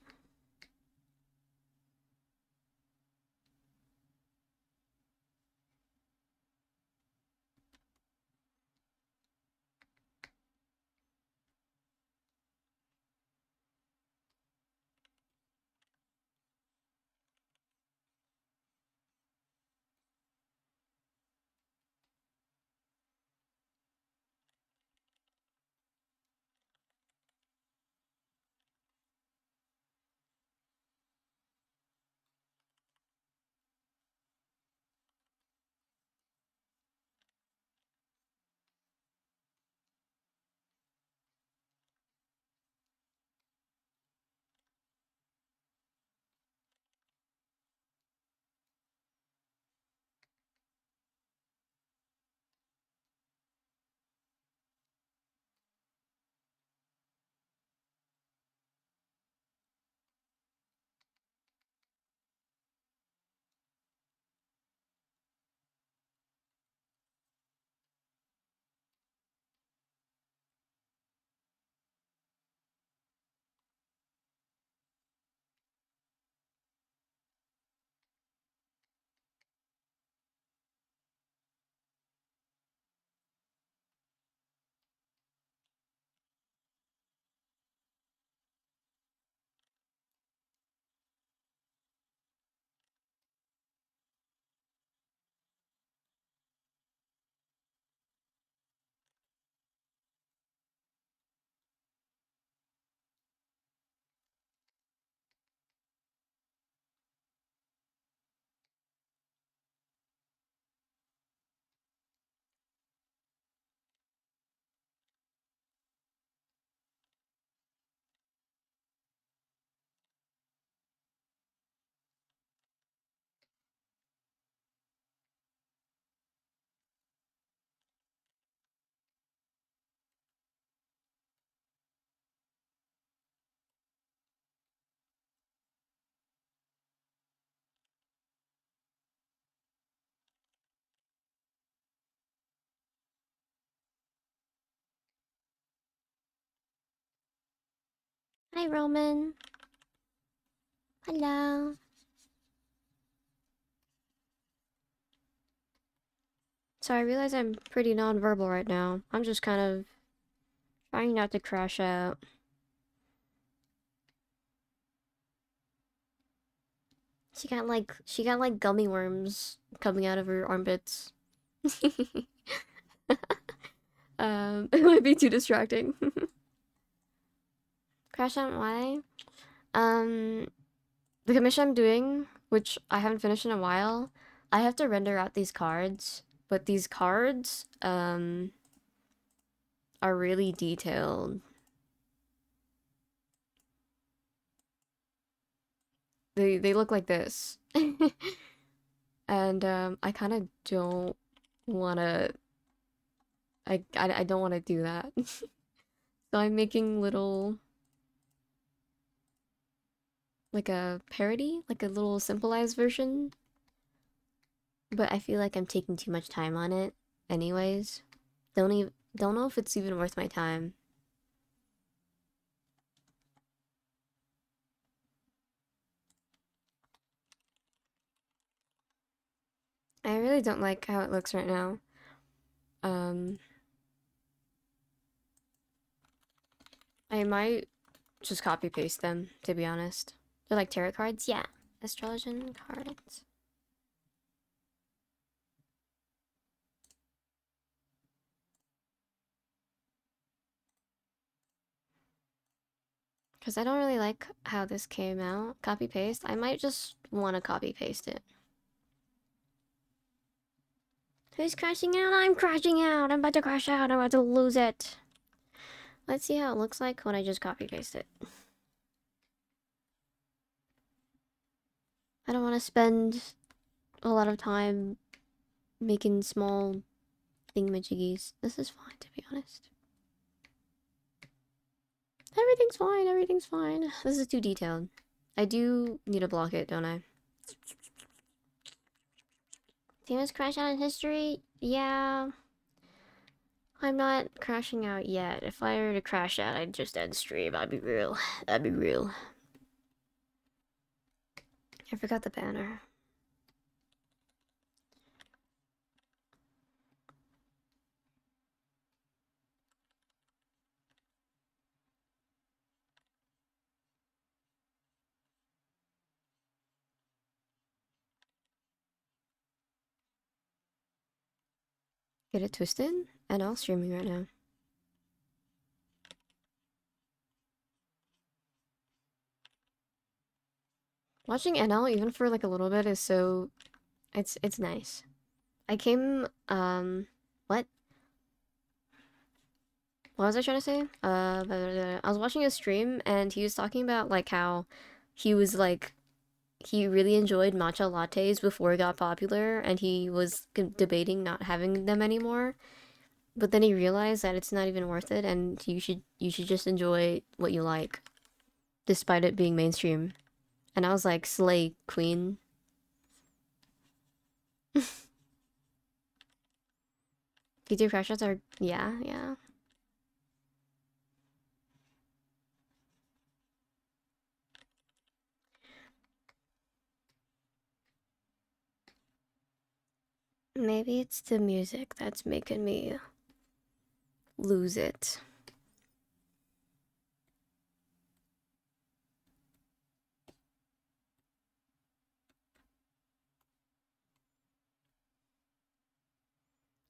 Hi, Roman. Hello. So I realize I'm pretty non-verbal right now. I'm just kind of trying not to crash out. She got like gummy worms coming out of her armpits. It might be too distracting. Crash out why? Um, the commission I'm doing, which I haven't finished in a while, I have to render out these cards, but these cards, are really detailed. They look like this. And I kind of don't want to I don't want to do that. So I'm making little like a parody, like a little simplified version, but I feel like I'm taking too much time on it anyways. Don't know if it's even worth my time. I really don't like how it looks right now. Um I might just copy paste them, to be honest. They're like tarot cards? Yeah. Astrologian cards. Because I don't really like how this came out. Copy paste. I might just want to copy paste it. Who's crashing out? I'm crashing out. I'm about to crash out. I'm about to lose it. Let's see how it looks like when I just copy paste it. I don't want to spend a lot of time making small thingamajiggies. This is fine, to be honest. Everything's fine. Everything's fine. This is too detailed. I do need to block it, don't I? Famous crash out in history? Yeah. I'm not crashing out yet. If I were to crash out, I'd just end stream. I'd be real. That'd be real. I forgot the banner. Get it twisted? And all streaming right now. Watching NL even for like a little bit is so it's nice. I came what? What was I trying to say? I was watching a stream and he was talking about like how he was like he really enjoyed matcha lattes before it got popular and he was debating not having them anymore. But then he realized that it's not even worth it and you should just enjoy what you like despite it being mainstream. And I was like, slay, queen. Future crash outs are, yeah, yeah. Maybe it's the music that's making me lose it.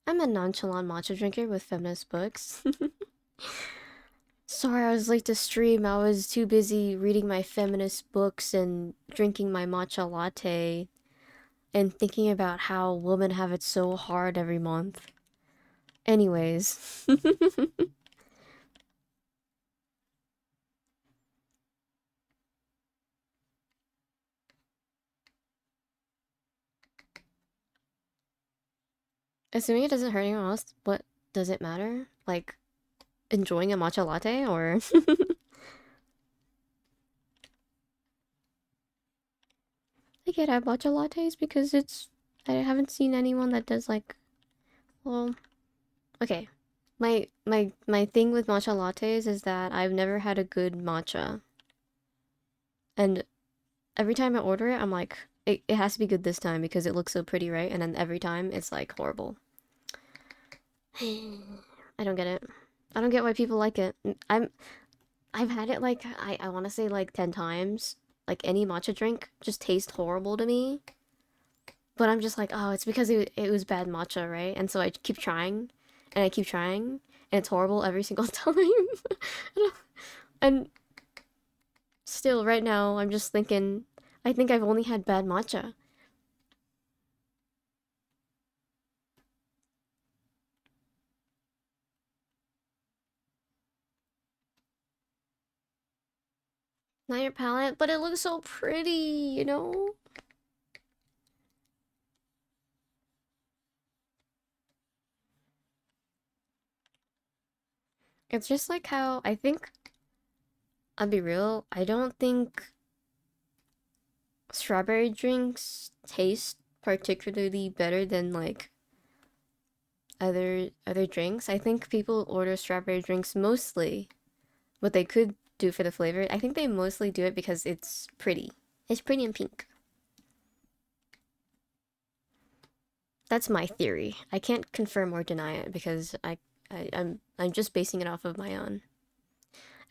I'm a nonchalant matcha drinker with feminist books. Sorry, I was late to stream. I was too busy reading my feminist books and drinking my matcha latte and thinking about how women have it so hard every month. Anyways. Assuming it doesn't hurt anyone else, what does it matter? Like, enjoying a matcha latte or I get have matcha lattes because I haven't seen anyone that does like well okay. My thing with matcha lattes is that I've never had a good matcha. And every time I order it, I'm like, it has to be good this time because it looks so pretty, right? And then every time it's like horrible. I don't get it. I don't get why people like it. I've had it like I want to say like 10 times. Like any matcha drink just tastes horrible to me. But I'm just like, oh, it's because it was bad matcha, right? And so I keep trying and I keep trying and it's horrible every single time. And still right now I'm just thinking I think I've only had bad matcha. Not your palette, but it looks so pretty, you know? It's just like how I think I'll be real, I don't think strawberry drinks taste particularly better than like other drinks. I think people order strawberry drinks mostly what they could do for the flavor. I think they mostly do it because it's pretty. It's pretty and pink. That's my theory. I can't confirm or deny it because I'm just basing it off of my own.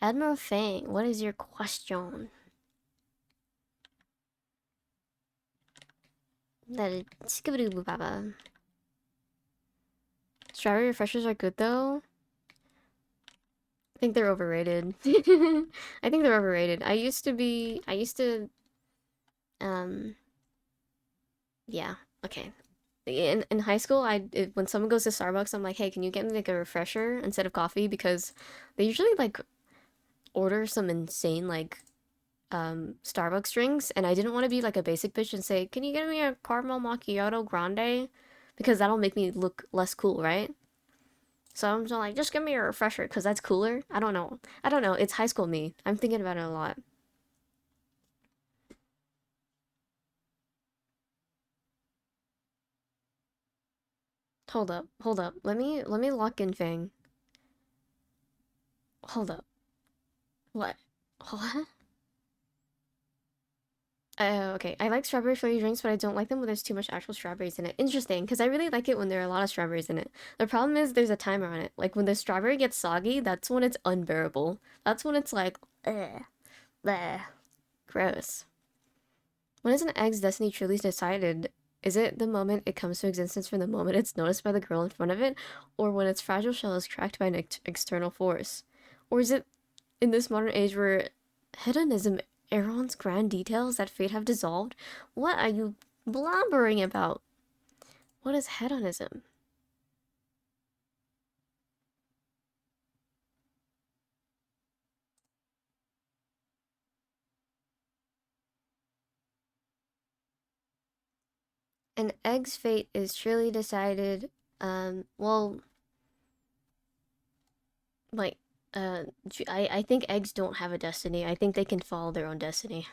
Admiral Fang, what is your question? That skibidoo baba. Strawberry refreshers are good though. I think they're overrated. I think they're overrated. I used to um yeah, okay. In high school, when someone goes to Starbucks, I'm like, "Hey, can you get me like a refresher instead of coffee?" Because they usually like order some insane like Starbucks drinks, and I didn't want to be like a basic bitch and say, "Can you get me a caramel macchiato grande?" Because that'll make me look less cool, right? So I'm just like, just give me a refresher because that's cooler. I don't know. I don't know. It's high school me. I'm thinking about it a lot. Hold up, hold up. Let me lock in Fang. Hold up. What? What? Okay. I like strawberry flavored drinks, but I don't like them when there's too much actual strawberries in it. Interesting, because I really like it when there are a lot of strawberries in it. The problem is there's a timer on it. Like when the strawberry gets soggy, that's when it's unbearable. That's when it's like, ugh, bleh, gross. When is an egg's destiny truly decided? Is it the moment it comes to existence from the moment it's noticed by the girl in front of it, or when its fragile shell is cracked by an external force? Or is it in this modern age where hedonism Aaron's grand details that fate have dissolved? What are you blabbering about? What is hedonism? An egg's fate is surely decided. Well, like, I think eggs don't have a destiny. I think they can follow their own destiny.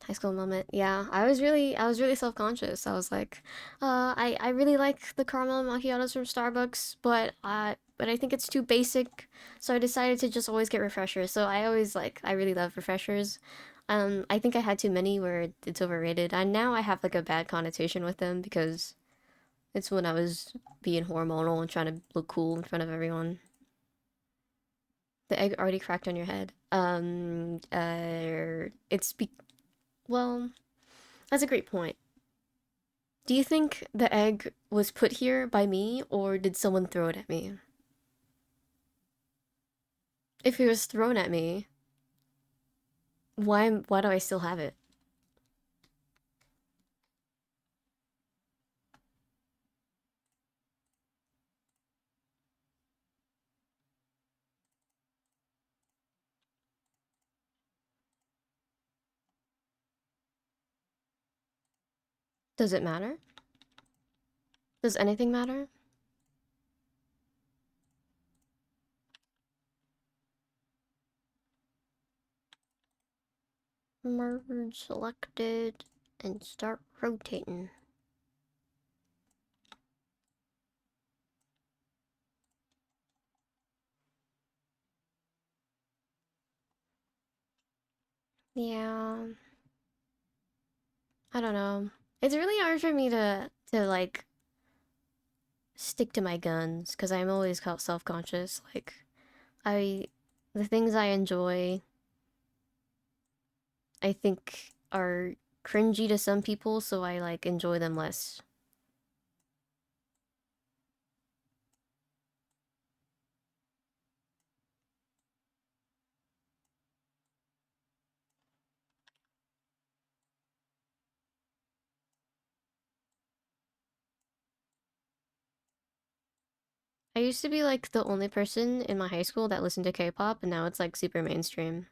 High school moment. Yeah, I was really self-conscious. I was like, I really like the caramel macchiatos from Starbucks, but I think it's too basic. So I decided to just always get refreshers. So I always like, I really love refreshers. I think I had too many where it's overrated. And now I have like a bad connotation with them because it's when I was being hormonal and trying to look cool in front of everyone. The egg already cracked on your head. Well, that's a great point. Do you think the egg was put here by me or did someone throw it at me? If it was thrown at me, why do I still have it? Does it matter? Does anything matter? Merge selected and start rotating. Yeah, I don't know. It's really hard for me to like stick to my guns because I'm always self-conscious. Like I the things I enjoy, I think are cringy to some people, so I like enjoy them less. I used to be like the only person in my high school that listened to K-pop, and now it's like super mainstream.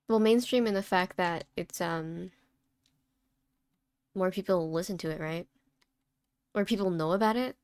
Well, mainstream in the fact that it's more people listen to it, right? Or people know about it.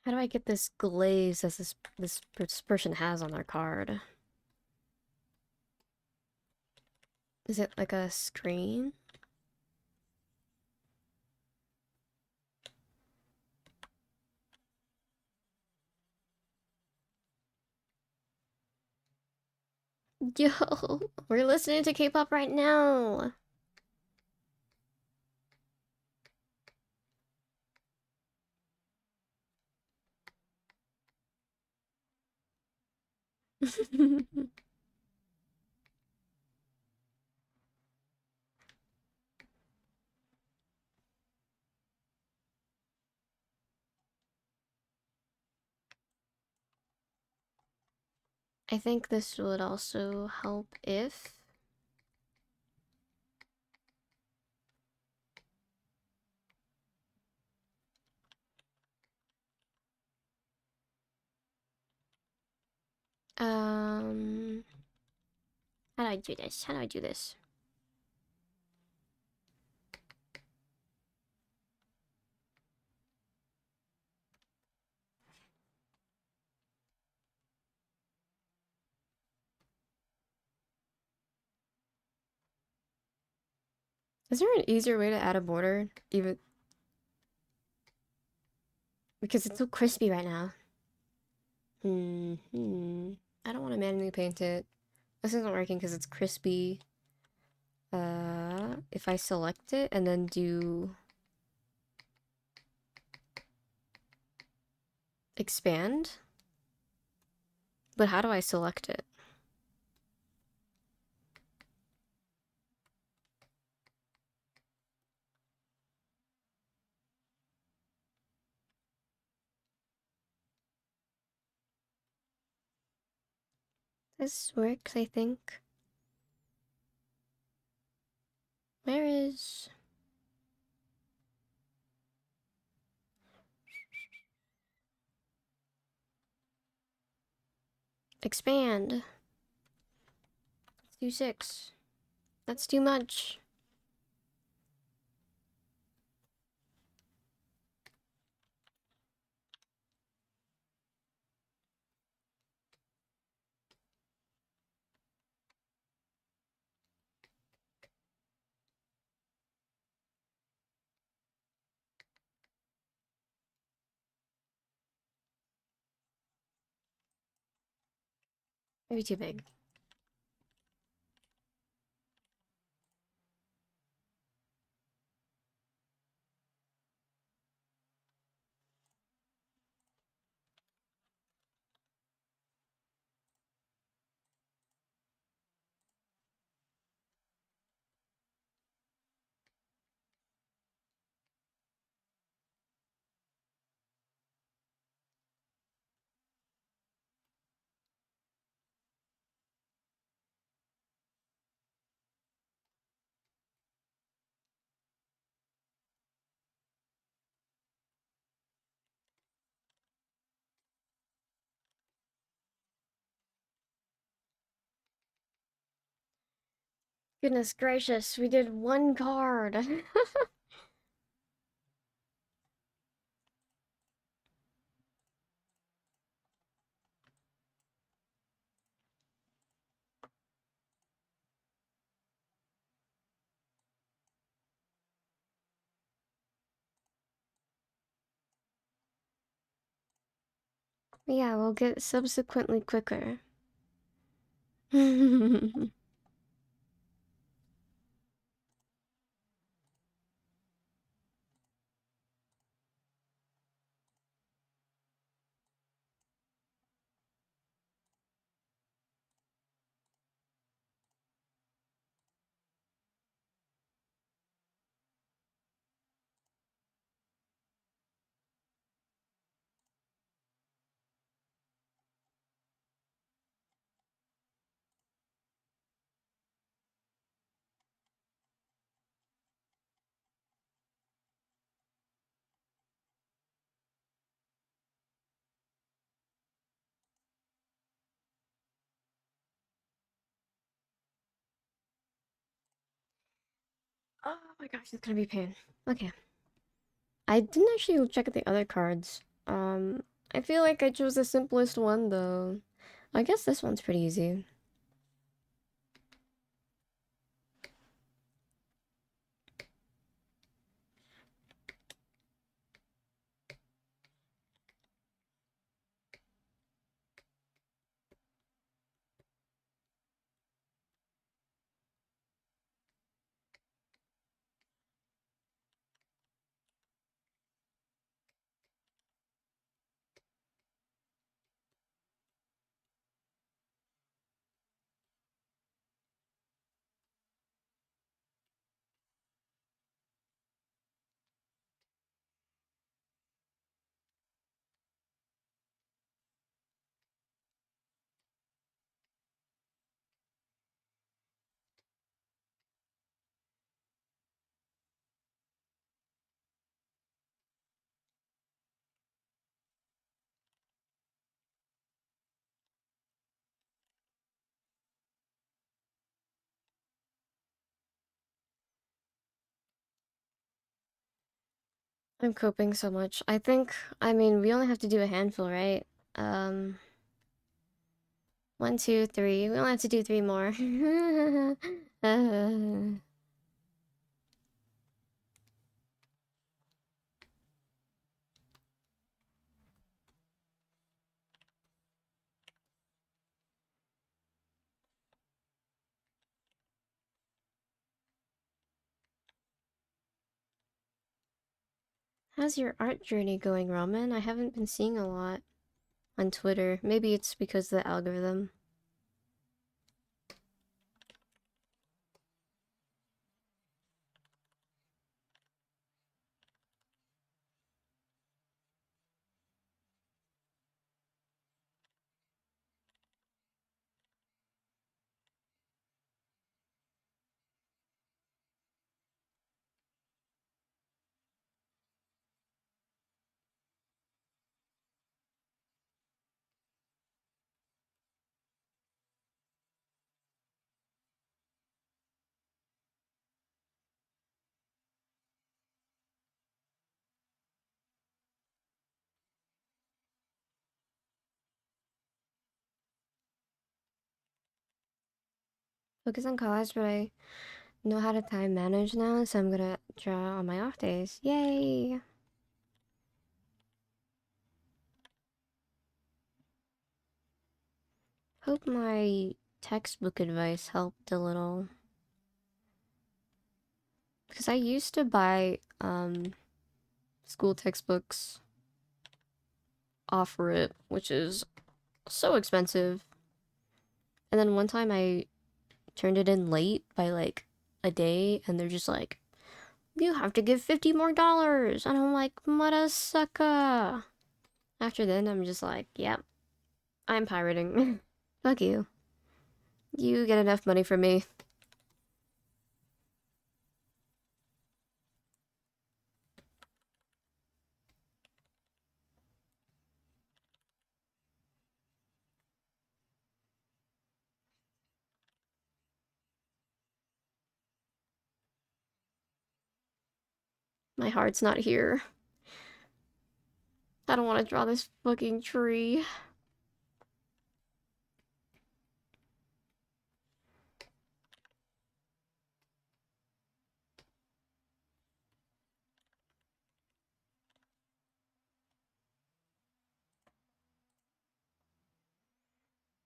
How do I get this glaze as this person has on their card? Is it like a screen? Yo, we're listening to K-pop right now. I think this would also help if um how do I do this? How do I do this? Is there an easier way to add a border? Even because it's so crispy right now. I don't want to manually paint it. This isn't working because it's crispy. If I select it and then do expand, but how do I select it? This works, I think. Where is expand? Let's do 6. That's too much. Maybe too big. Goodness gracious, we did one card. Yeah, we'll get subsequently quicker. Oh my gosh, it's gonna be pain. Okay. I didn't actually check the other cards. I feel like I chose the simplest one though. I guess this one's pretty easy. I'm coping so much. I mean, we only have to do a handful, right? Um, 1, 2, 3. We only have to do 3 more. uh, how's your art journey going, Roman? I haven't been seeing a lot on Twitter. Maybe it's because of the algorithm. Focus on college, but I know how to time manage now, so I'm gonna draw on my off days. Yay! Hope my textbook advice helped a little. Because I used to buy school textbooks off rip, which is so expensive. And then one time I turned it in late by like a day, and they're just like, you have to give $50 more. And I'm like, Murasaka. After then, I'm just like, yep, I'm pirating. Fuck you. You get enough money from me. My heart's not here. I don't want to draw this fucking tree.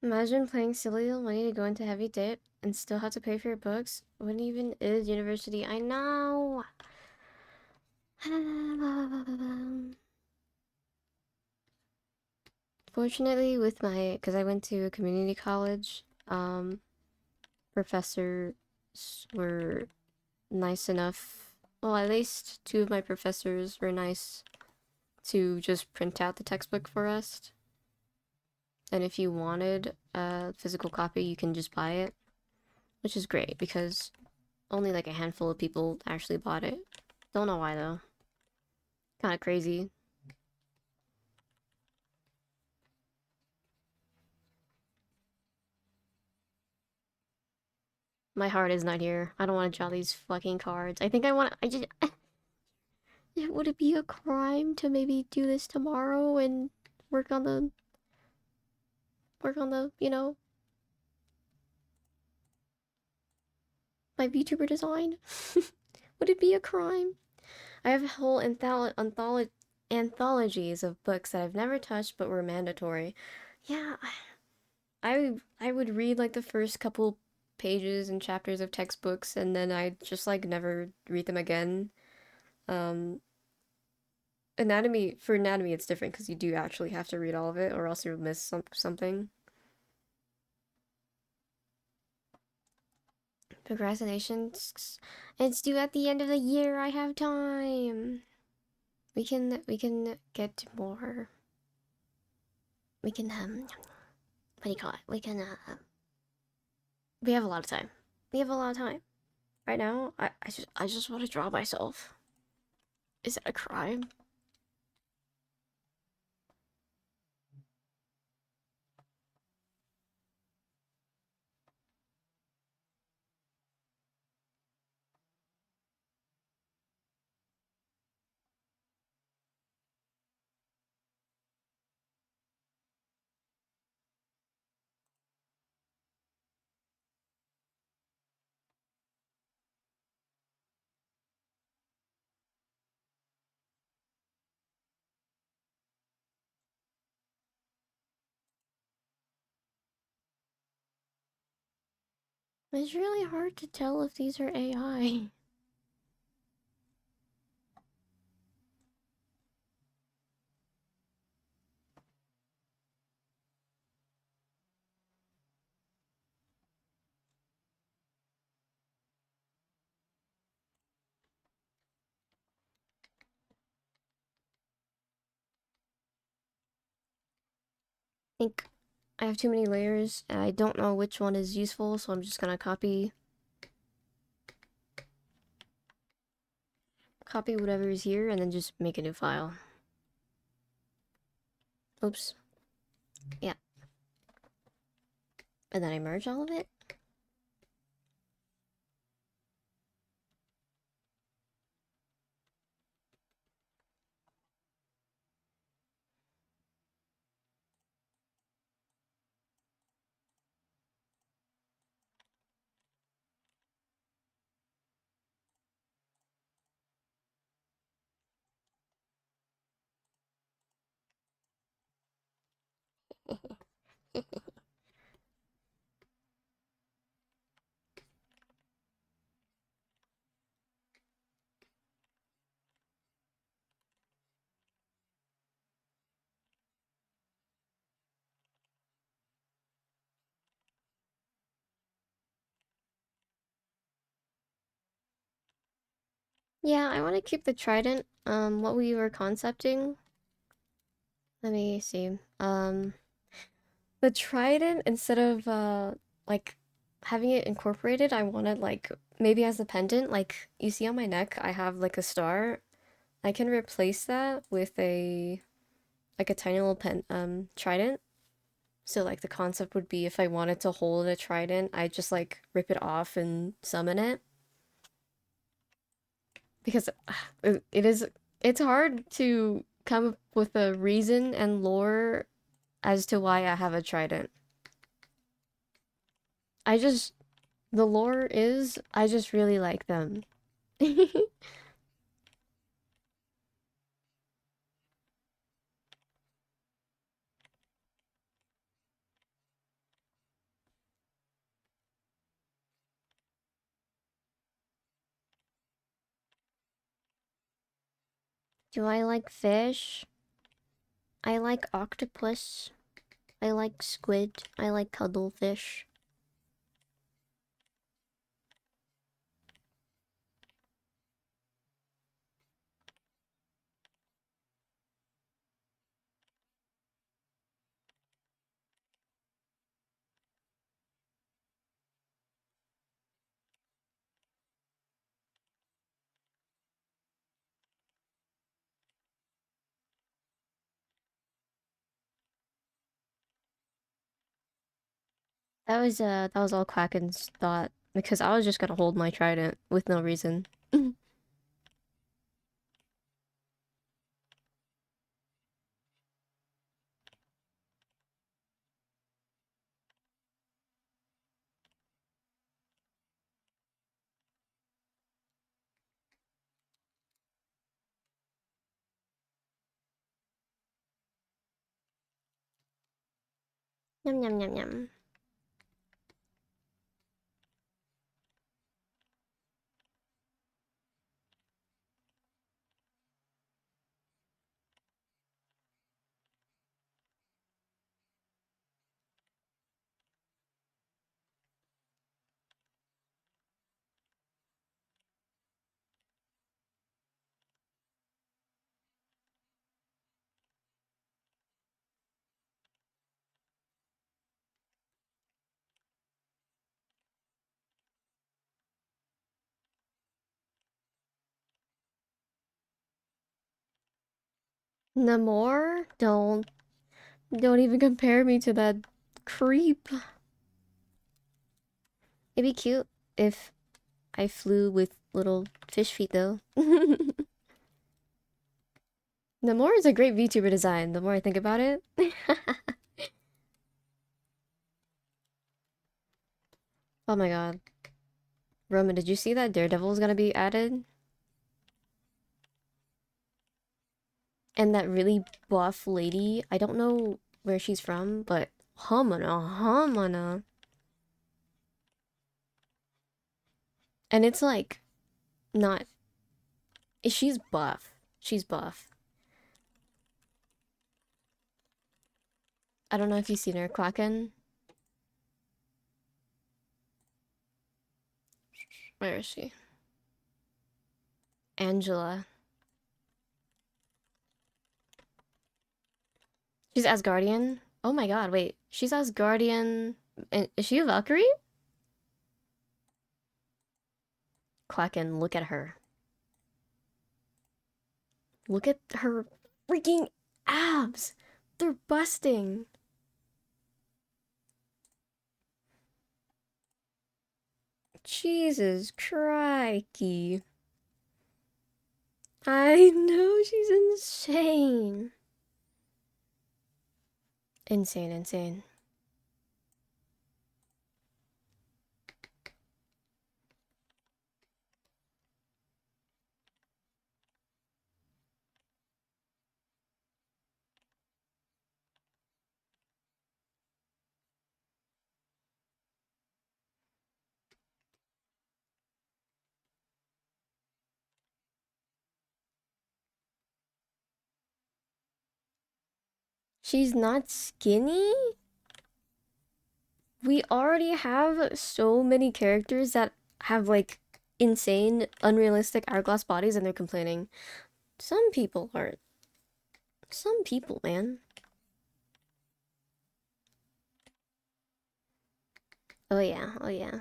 Imagine playing silly little money to go into heavy debt and still have to pay for your books. When even is university? I know. Fortunately, with my, because I went to a community college, professors were nice enough. Well, at least two of my professors were nice to just print out the textbook for us. And if you wanted a physical copy, you can just buy it, which is great because only like a handful of people actually bought it. Don't know why though. Kind of crazy. My heart is not here. I don't want to draw these fucking cards. I think I want to. I just. Would it be a crime to maybe do this tomorrow and work on the. You know, my VTuber design? Would it be a crime? I have whole anthologies of books that I've never touched but were mandatory. Yeah, I would read like the first couple pages and chapters of textbooks and then I just like never read them again. Um, anatomy it's different because you do actually have to read all of it or else you'll miss something. Procrastination. It's due at the end of the year. I have time. We can get more. We can what do you call it? We can we have a lot of time. We have a lot of time. Right now, I just want to draw myself. Is that a crime? It's really hard to tell if these are AI. Think I have too many layers and I don't know which one is useful, so I'm just gonna copy whatever is here and then just make a new file. Oops. Yeah. And then I merge all of it. Yeah, I want to keep the trident. What we were concepting. Let me see. The trident instead of like having it incorporated, I wanted like maybe as a pendant. Like you see on my neck, I have like a star. I can replace that with a like a tiny little trident. So like the concept would be if I wanted to hold a trident, I just like rip it off and summon it. Because it's hard to come up with a reason and lore as to why I have a trident. I just the lore is I just really like them. Do I like fish? I like octopus. I like squid. I like cuttlefish. That was all Quacken's thought because I was just gonna hold my trident with no reason. Yum yum yum yum. Namor? Don't even compare me to that creep. It'd be cute if I flew with little fish feet though. Namor is a great VTuber design, the more I think about it. Oh my god. Roman, did you see that Daredevil's gonna be added? And that really buff lady, I don't know where she's from, but Hamana, Hamana. And it's like, not, she's buff. She's buff. I don't know if you've seen her, Quacken. Where is she? Angela. She's Asgardian. Oh my god, wait. She's Asgardian. And is she a Valkyrie? Quacken, look at her. Look at her freaking abs. They're busting. Jesus crikey. I know, she's insane. Insane, insane. She's not skinny? We already have so many characters that have like insane, unrealistic hourglass bodies and they're complaining. Some people aren't. Some people, man. Oh yeah, oh yeah.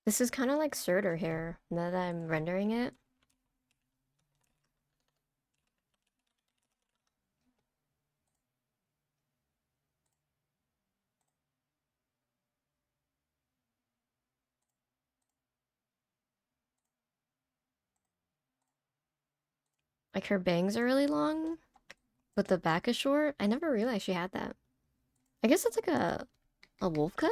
This is kind of like Surtur hair, now that I'm rendering it. Like her bangs are really long, But the back is short? I never realized she had that. I guess it's like a wolf cut?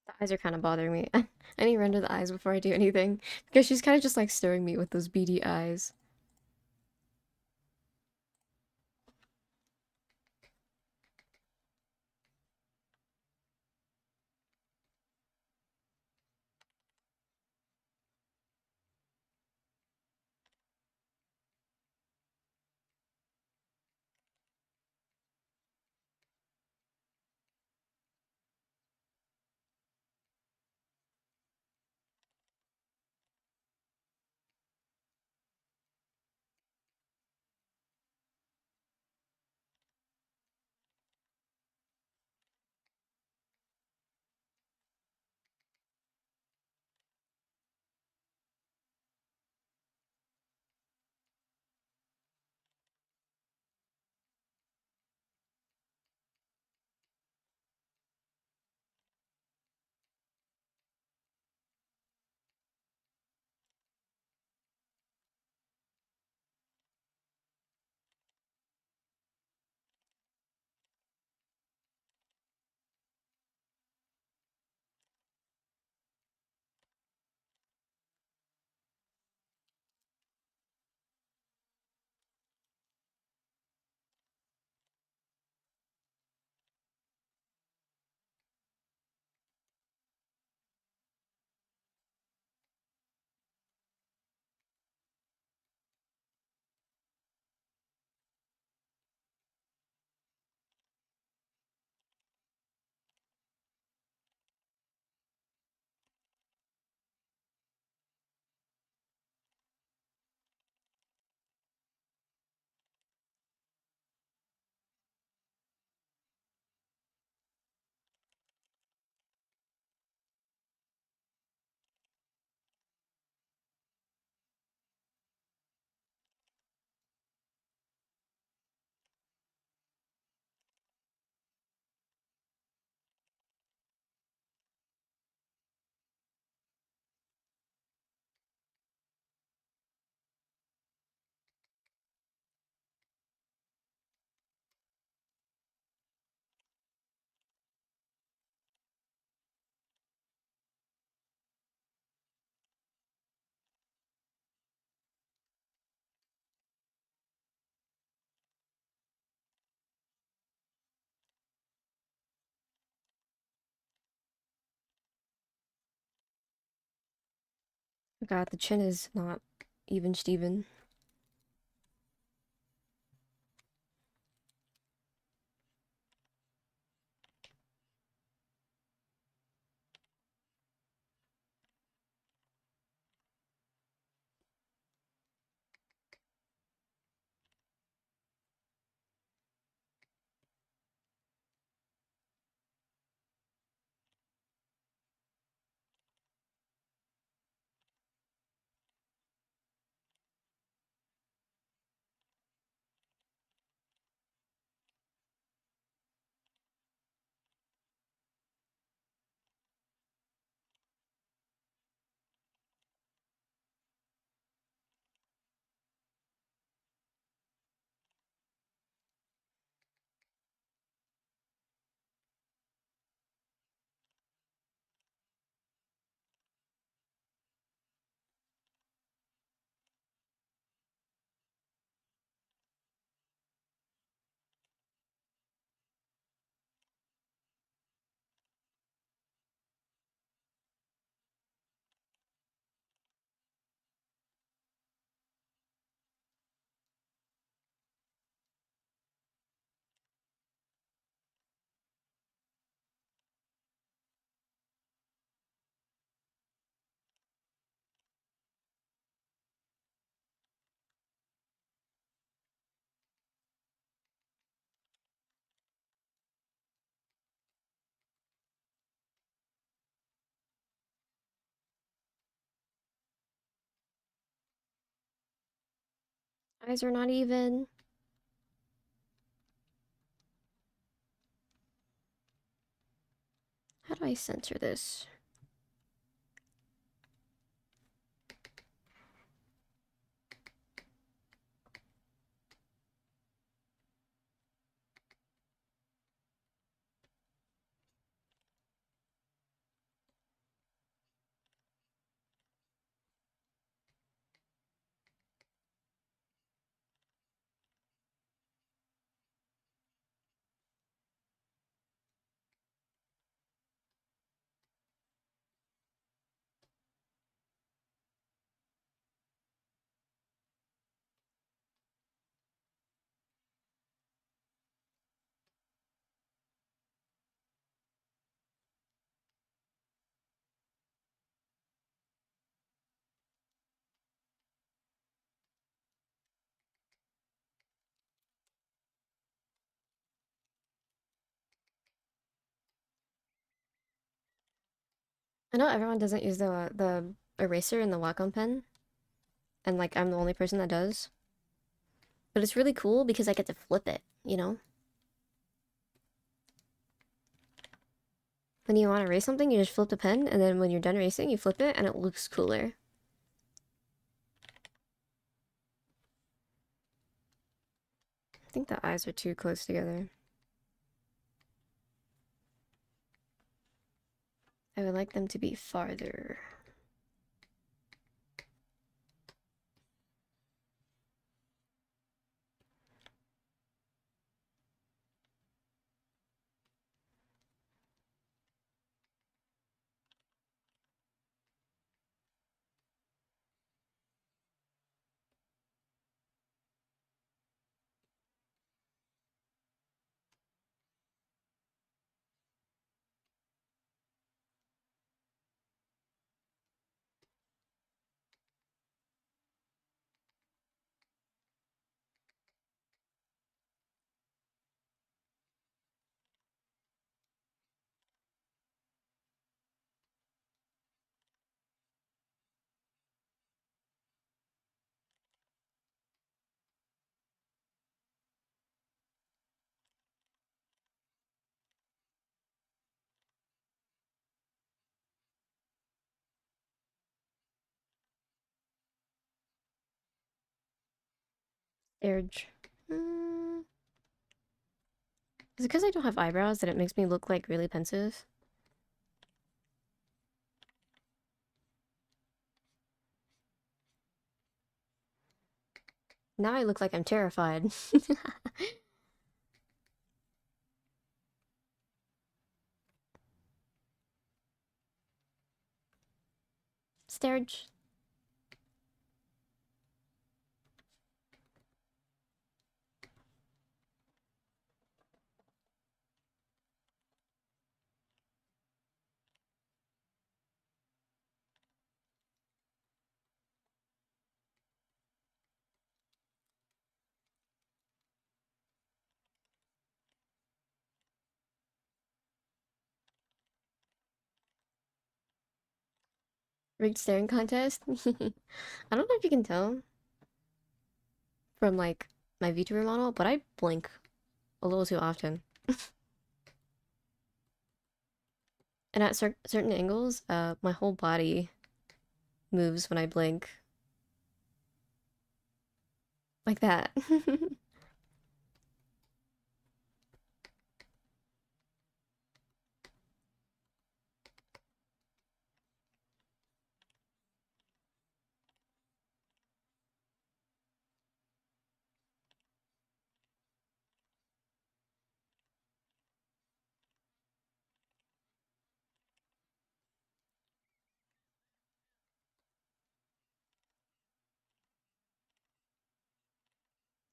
The eyes are kind of bothering me. I need to render the eyes before I do anything. Because she's kind of just like staring me with those beady eyes. Oh God, the chin is not even Steven. Eyes are not even. How do I center this? I know everyone doesn't use the eraser and the Wacom pen, and like I'm the only person that does. But it's really cool because I get to flip it, you know? When you want to erase something, you just flip the pen, and then when you're done erasing, you flip it, and it looks cooler. I think the eyes are too close together. I would like them to be farther. Edge. Mm. Is it because I don't have eyebrows that it makes me look like really pensive? Now I look like I'm terrified. Sturge. Rigged staring contest? I don't know if you can tell from like my VTuber model, but I blink a little too often. And at certain angles, my whole body moves when I blink. Like that.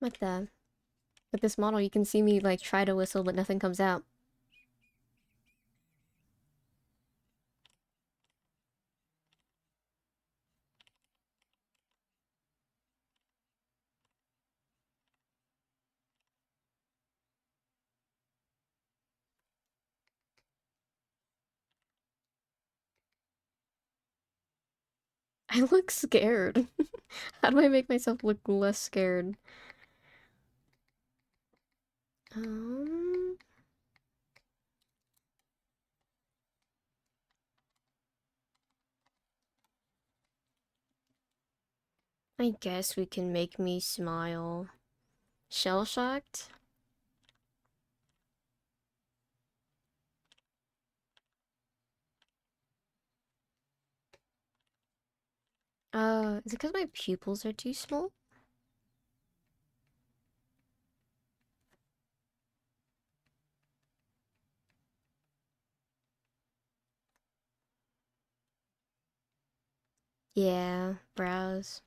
Like that. With this model, you can see me like try to whistle, but nothing comes out. I look scared. How do I make myself look less scared? Um, I guess we can make me smile. Shell-shocked? Is it because my pupils are too small? Yeah, brows.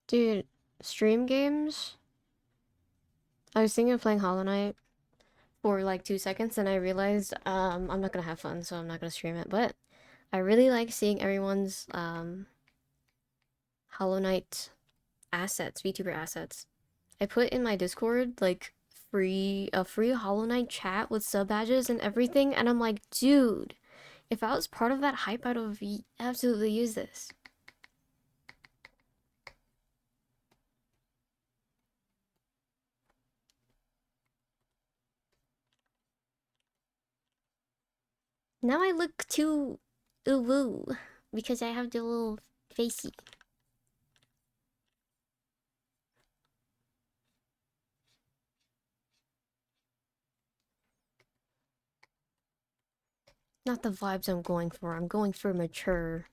Dude, stream games? I was thinking of playing Hollow Knight for like 2 seconds and I realized I'm not gonna have fun, so I'm not gonna stream it. But I really like seeing everyone's Hollow Knight assets, VTuber assets. I put in my Discord like free Hollow Knight chat with sub badges and everything, and I'm like, dude, if I was part of that hype, I'd have absolutely used this. Now I look too woo because I have the little facey. Not the vibes I'm going for. I'm going for mature.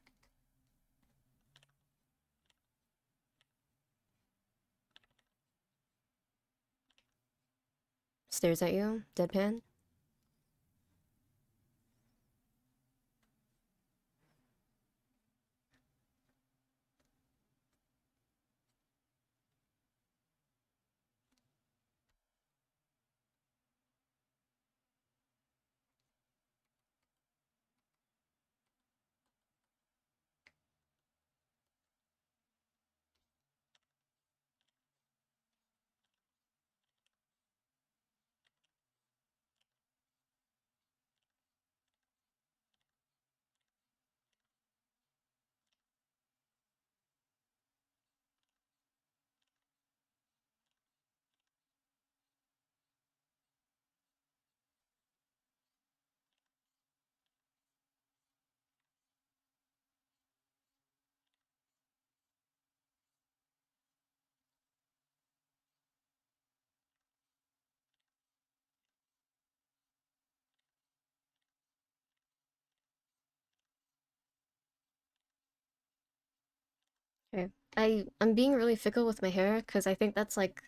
Stares at you, deadpan. Okay. I'm being really fickle with my hair because I think that's like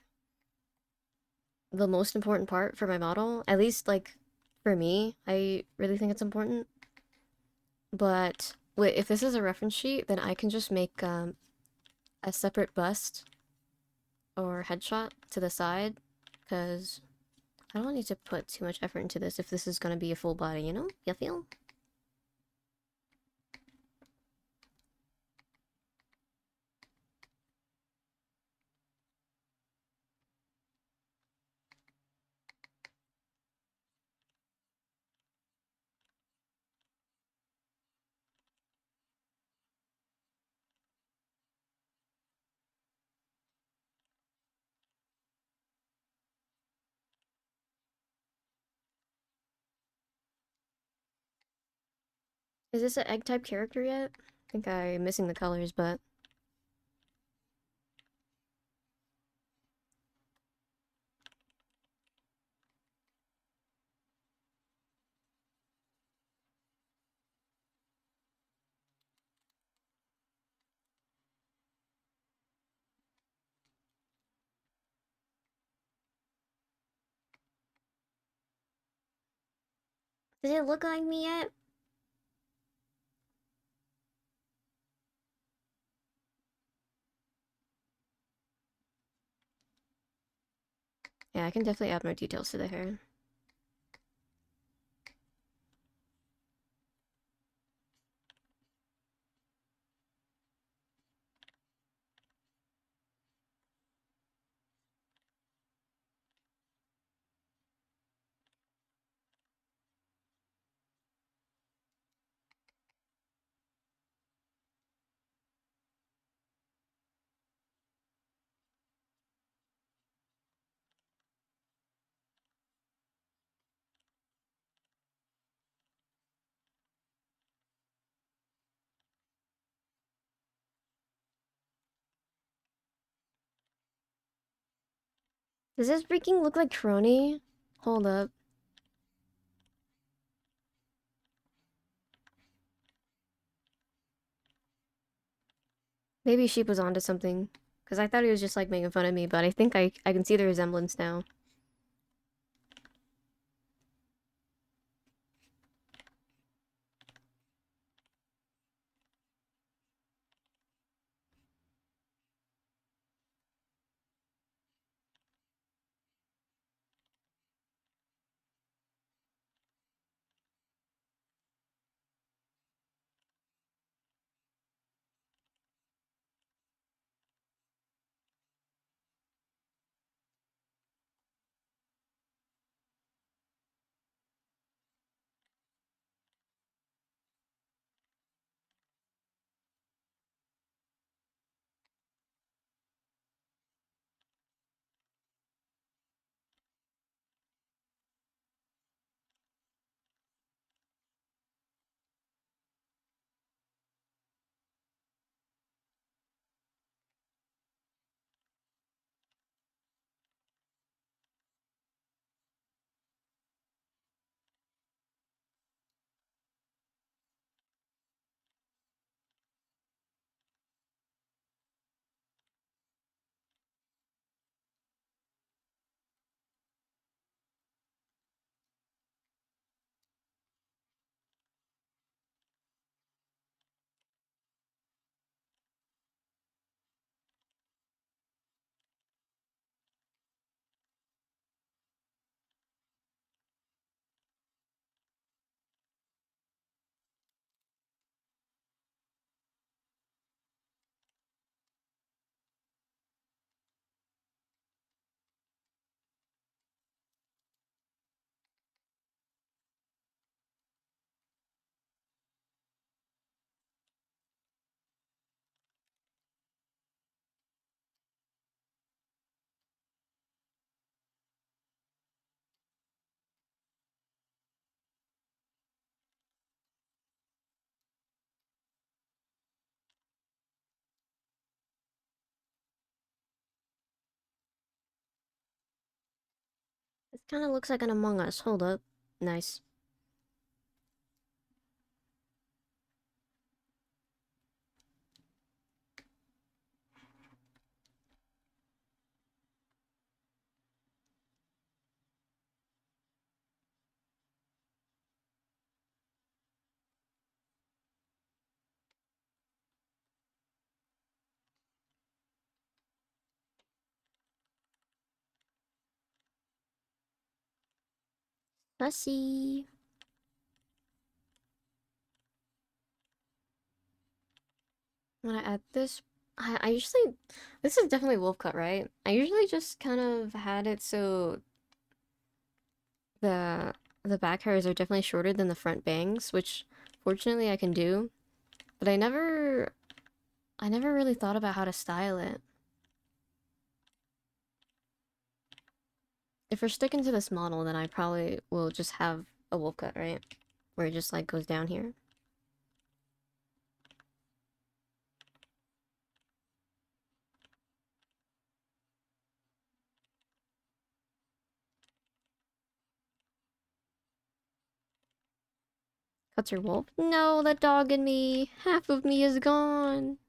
the most important part for my model. At least like for me, I really think it's important. But wait, if this is a reference sheet, then I can just make a separate bust or headshot to the side because I don't need to put too much effort into this if this is gonna be a full body, you know? You feel? Is this an egg type character yet? I think I'm missing the colors, but does it look like me yet? Yeah, I can definitely add more details to the hair. Does this freaking look like Crony? Hold up. Maybe Sheep was onto something. Because I thought he was just like making fun of me, but I think I can see the resemblance now. This kind of looks like an Among Us. Hold up. Nice. Fussy. When I add this, I usually... This is definitely wolf cut, right? I usually just kind of had it so the the back hairs are definitely shorter than the front bangs, which fortunately I can do. But I never really thought about how to style it. If we're sticking to this model, then I probably will just have a wolf cut, right? Where it just like goes down here. Cuts her wolf. No, the dog in me. Half of me is gone.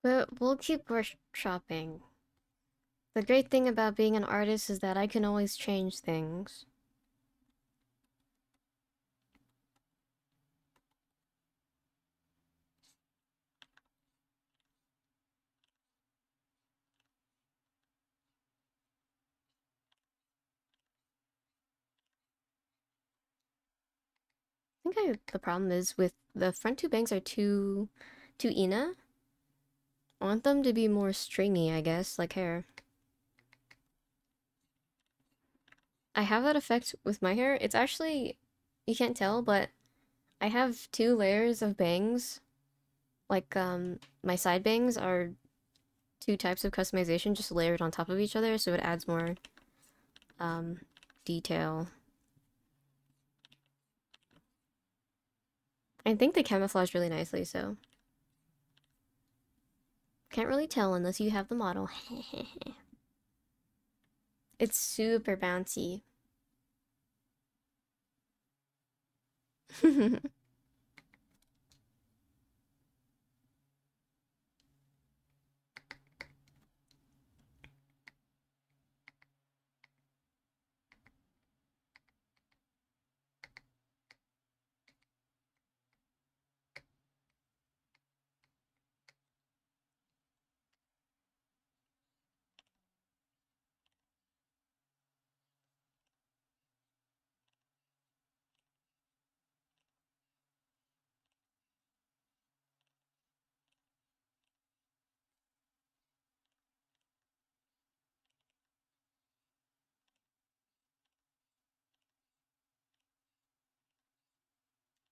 But we'll keep workshopping. The great thing about being an artist is that I can always change things. think the problem is with the front two bangs are too ina. I want them to be more stringy, I guess, like hair. I have that effect with my hair. It's actually, you can't tell, but I have two layers of bangs. Like, my side bangs are two types of customization just layered on top of each other, so it adds more, um, detail. I think they camouflage really nicely, so. Can't really tell unless you have the model. It's super bouncy.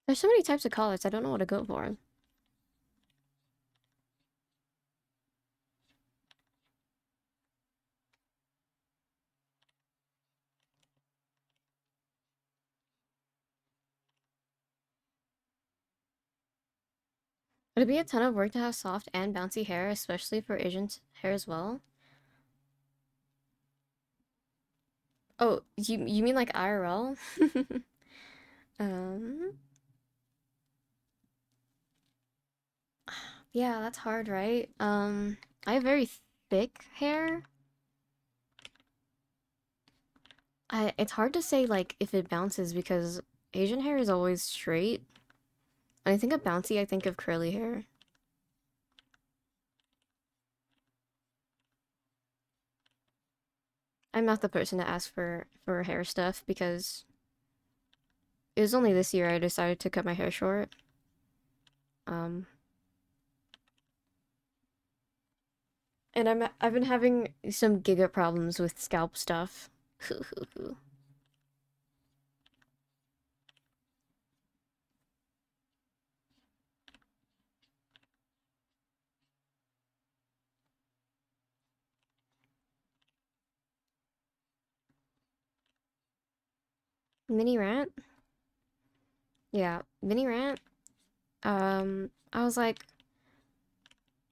There's so many types of colors, I don't know what to go for. Would it be a ton of work to have soft and bouncy hair, especially for Asian hair as well? Oh, you mean like IRL? Um, yeah, that's hard, right? I have very thick hair. It's hard to say like if it bounces because Asian hair is always straight. When I think of bouncy, I think of curly hair. I'm not the person to ask for hair stuff because it was only this year I decided to cut my hair short. Um, and I've been having some giga problems with scalp stuff. Mini rant? Yeah, mini rant. I was like,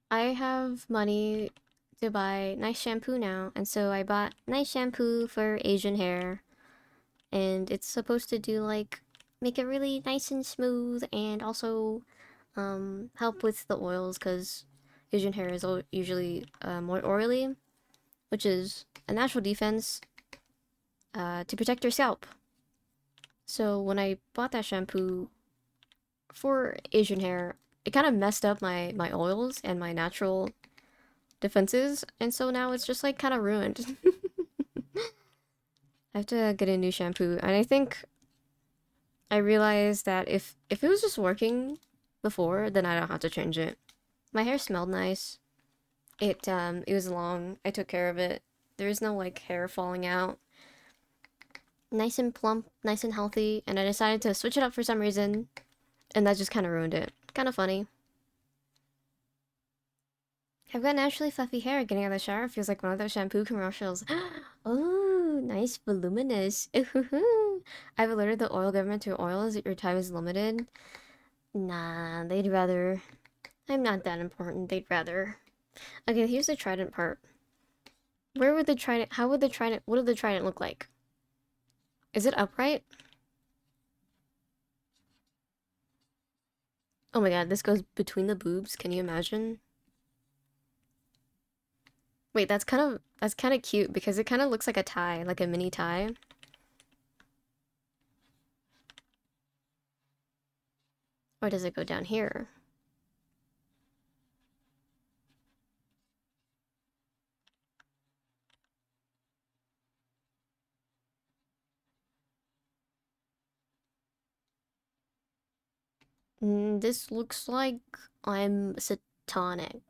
I have money to buy nice shampoo now, and so I bought nice shampoo for Asian hair, and it's supposed to do like make it really nice and smooth, and also help with the oils because Asian hair is usually more oily, which is a natural defense to protect your scalp. So when I bought that shampoo for Asian hair, it kind of messed up my oils and my natural defenses, and so now it's just like kind of ruined. I have to get a new shampoo, and I think I realized that if it was just working before, then I don't have to change it. My hair smelled nice. It was long. I took care of it. There was no like hair falling out. Nice and plump, nice and healthy, and I decided to switch it up for some reason, and that just kind of ruined it. Kind of funny. I've got naturally fluffy hair. Getting out of the shower feels like one of those shampoo commercials. Oh, nice, voluminous. I've alerted the oil government to oils. Your time is limited. Nah, they'd rather. I'm not that important. They'd rather. Okay, here's the trident part. Where would the trident? How would the trident? What would the trident look like? Is it upright? Oh my god, this goes between the boobs. Can you imagine? Wait, that's kind of cute because it kind of looks like a tie, like a mini tie. Or does it go down here? This looks like I'm satanic.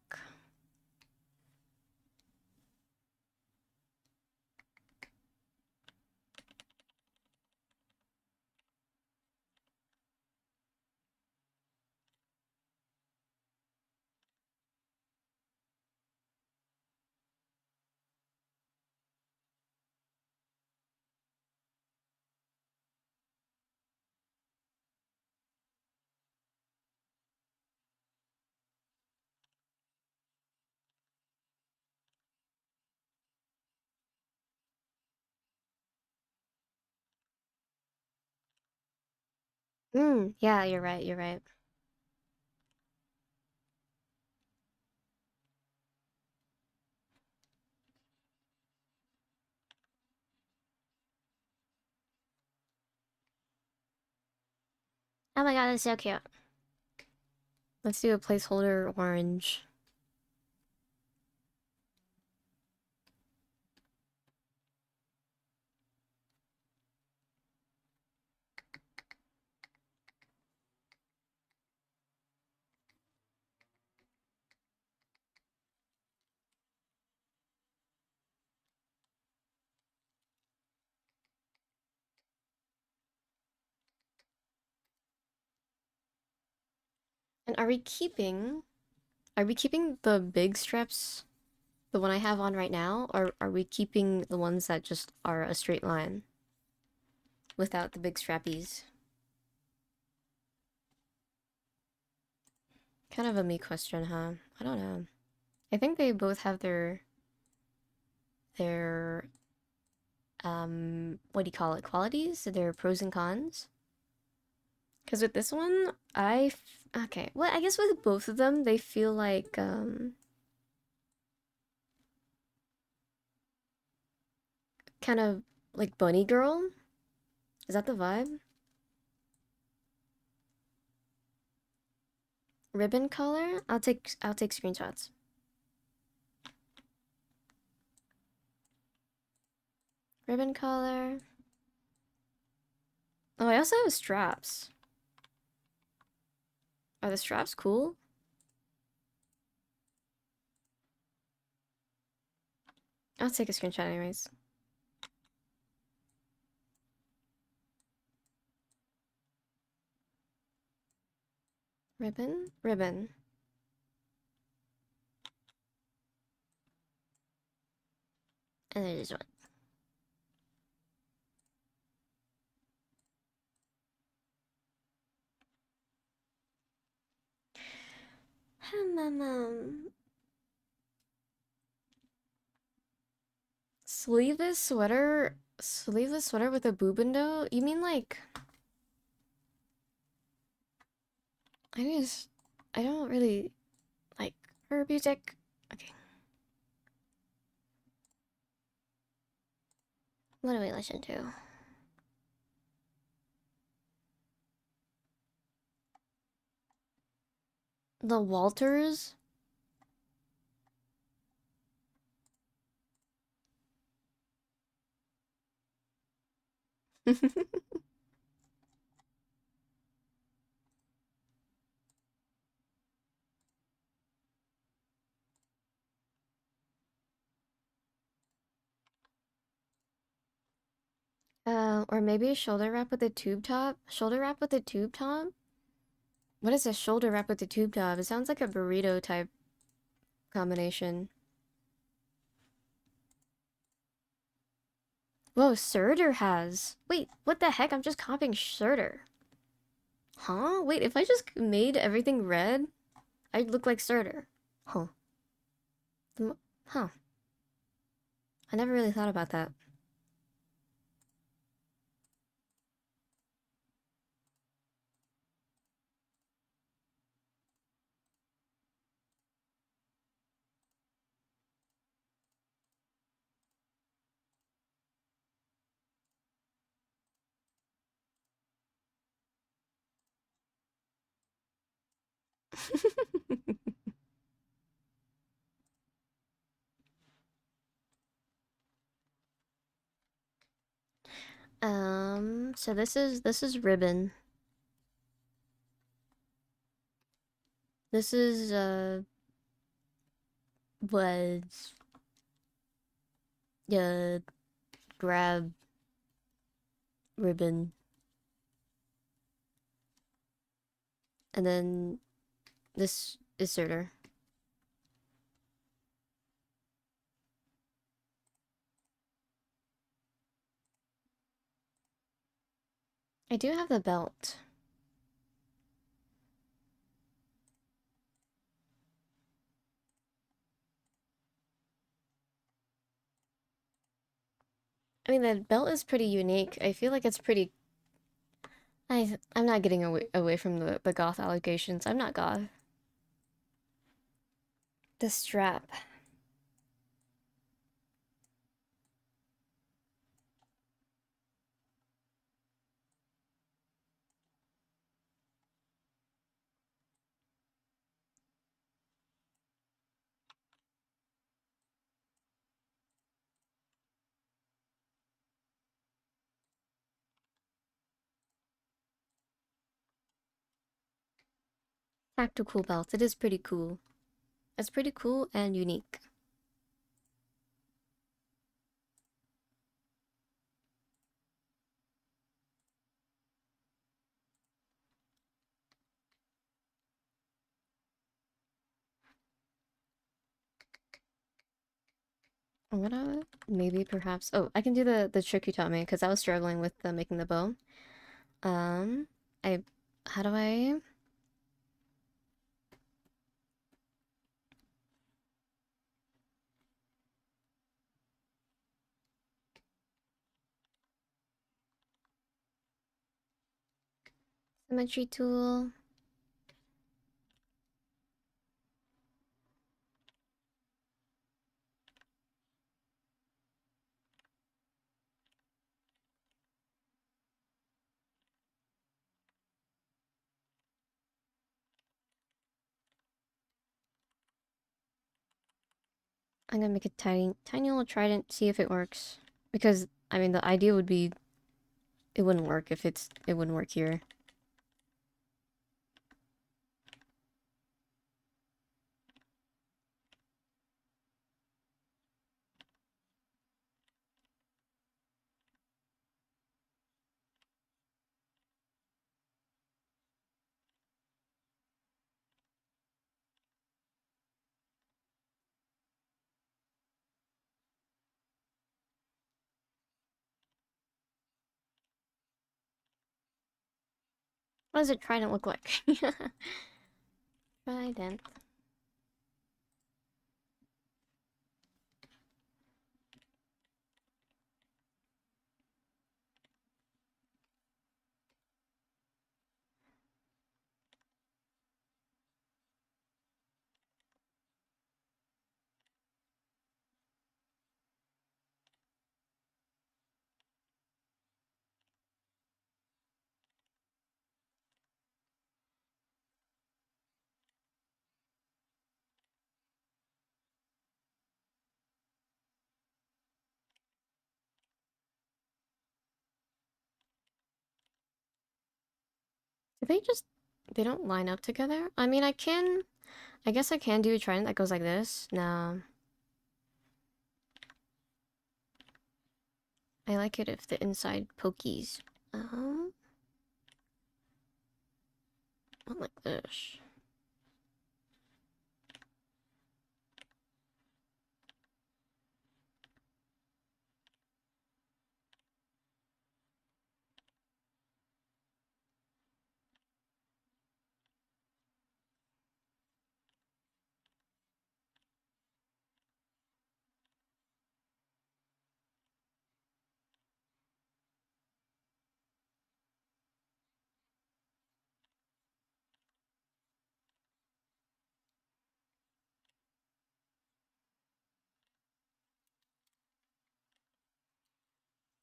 Yeah, you're right, you're right. Oh my god, that's so cute. Let's do a placeholder orange. And are we keeping the big straps, the one I have on right now, or are we keeping the ones that just are a straight line without the big strappies? Kind of a me question, huh? I don't know. I think they both have their what do you call it? Qualities, their pros and cons. Because with this one, okay. Well, I guess with both of them, they feel like kind of like bunny girl. Is that the vibe? Ribbon color? I'll take screenshots. Ribbon color. Oh, I also have straps. Are the straps cool? I'll take a screenshot anyways. Ribbon? Ribbon. And there's one. Sleeveless sweater with a boobindo? You mean like, I just, I don't really like her music. Okay, what do we listen to? The Walters? Or maybe a shoulder wrap with a tube top? Shoulder wrap with a tube top? What is a shoulder wrap with a tube top? It sounds like a burrito type combination. Whoa, Surtur has. Wait, what the heck? I'm just copying Surtur. Huh? Wait, if I just made everything red, I'd look like Surtur. Huh. Huh. I never really thought about that. So this is ribbon. This is was grab ribbon, and then this is Surtur. I do have the belt. I mean, the belt is pretty unique. I feel like it's pretty. I'm not getting away from the goth allegations. I'm not goth. The strap. Tactical belt. It is pretty cool. It's pretty cool and unique. I'm gonna maybe perhaps. Oh, I can do the trick you taught me because I was struggling with making the bow. Um, I how do I? Symmetry tool. I'm gonna make a tiny little trident. See if it works. Because I mean, the idea would be it wouldn't work if it wouldn't work here. What does a trident look like? Trident. Do they just they don't line up together? I mean, I guess I can do a trident that goes like this. No. I like it if the inside pokies. Not like this.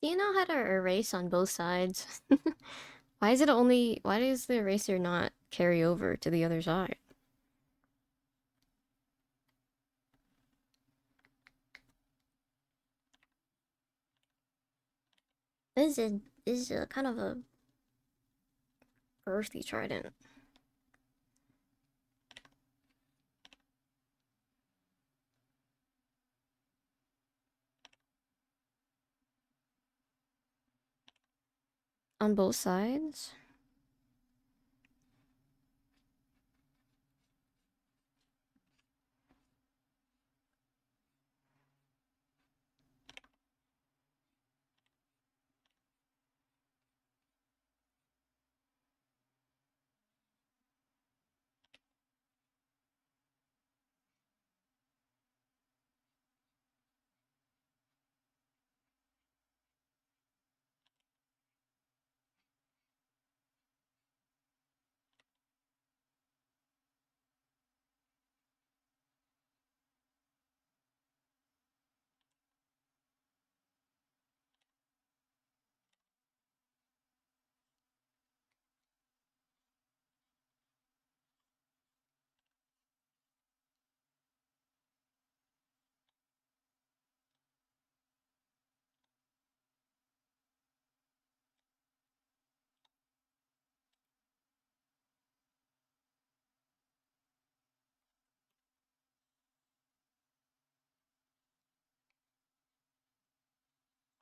Do you know how to erase on both sides? Why does the eraser not carry over to the other side? This is a kind of a earthy trident. on both sides.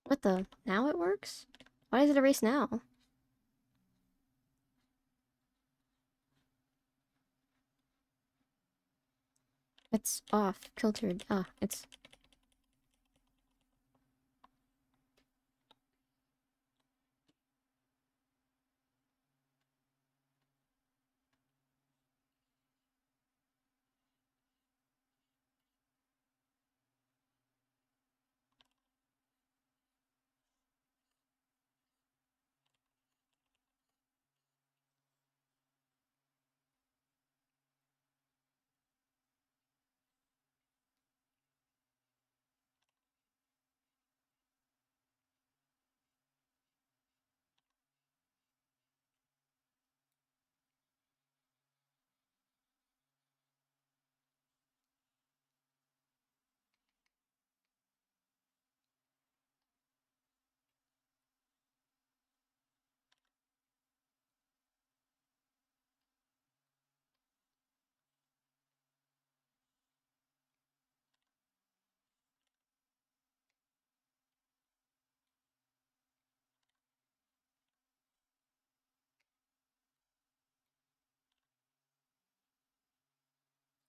What the? Now it works? Why does it erase now? It's off, filtered. Ah, it's...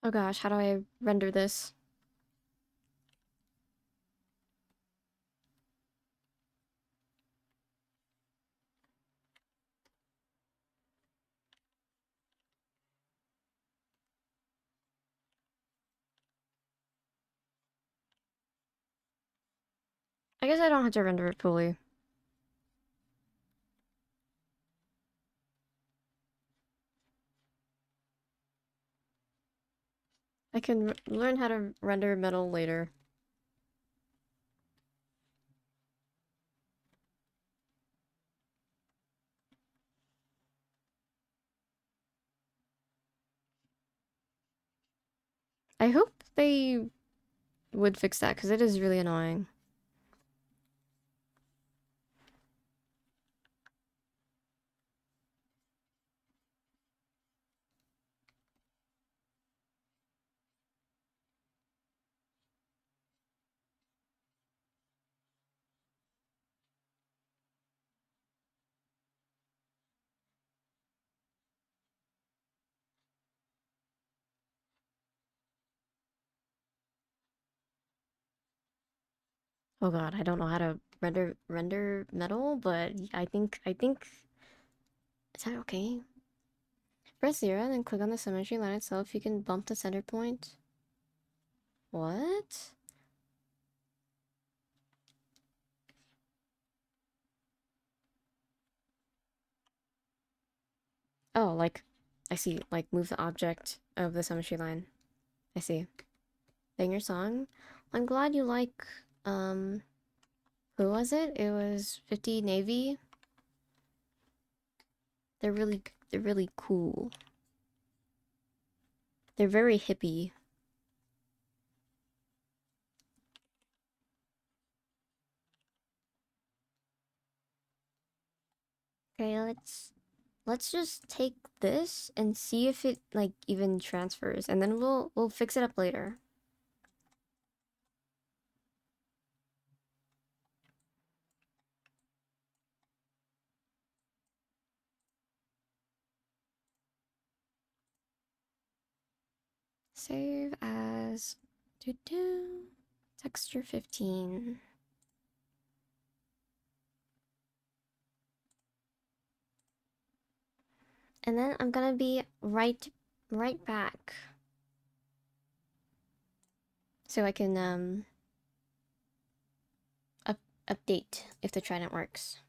Oh gosh, how do I render this? I guess I don't have to render it fully. I can learn how to render metal later. I hope they would fix that, because it is really annoying. Oh god, I don't know how to render metal, but I think is that okay? Press 0 and then click on the symmetry line itself. You can bump the center point. What? Oh, like, I see. Like, move the object of the symmetry line. I see. Banger song. I'm glad you like, who was it? It was 50 Navy. They're really cool. They're very hippie. Okay, let's just take this and see if it like even transfers, and then we'll fix it up later. Save as texture 15. And then I'm gonna be right back. So I can update if the trident works.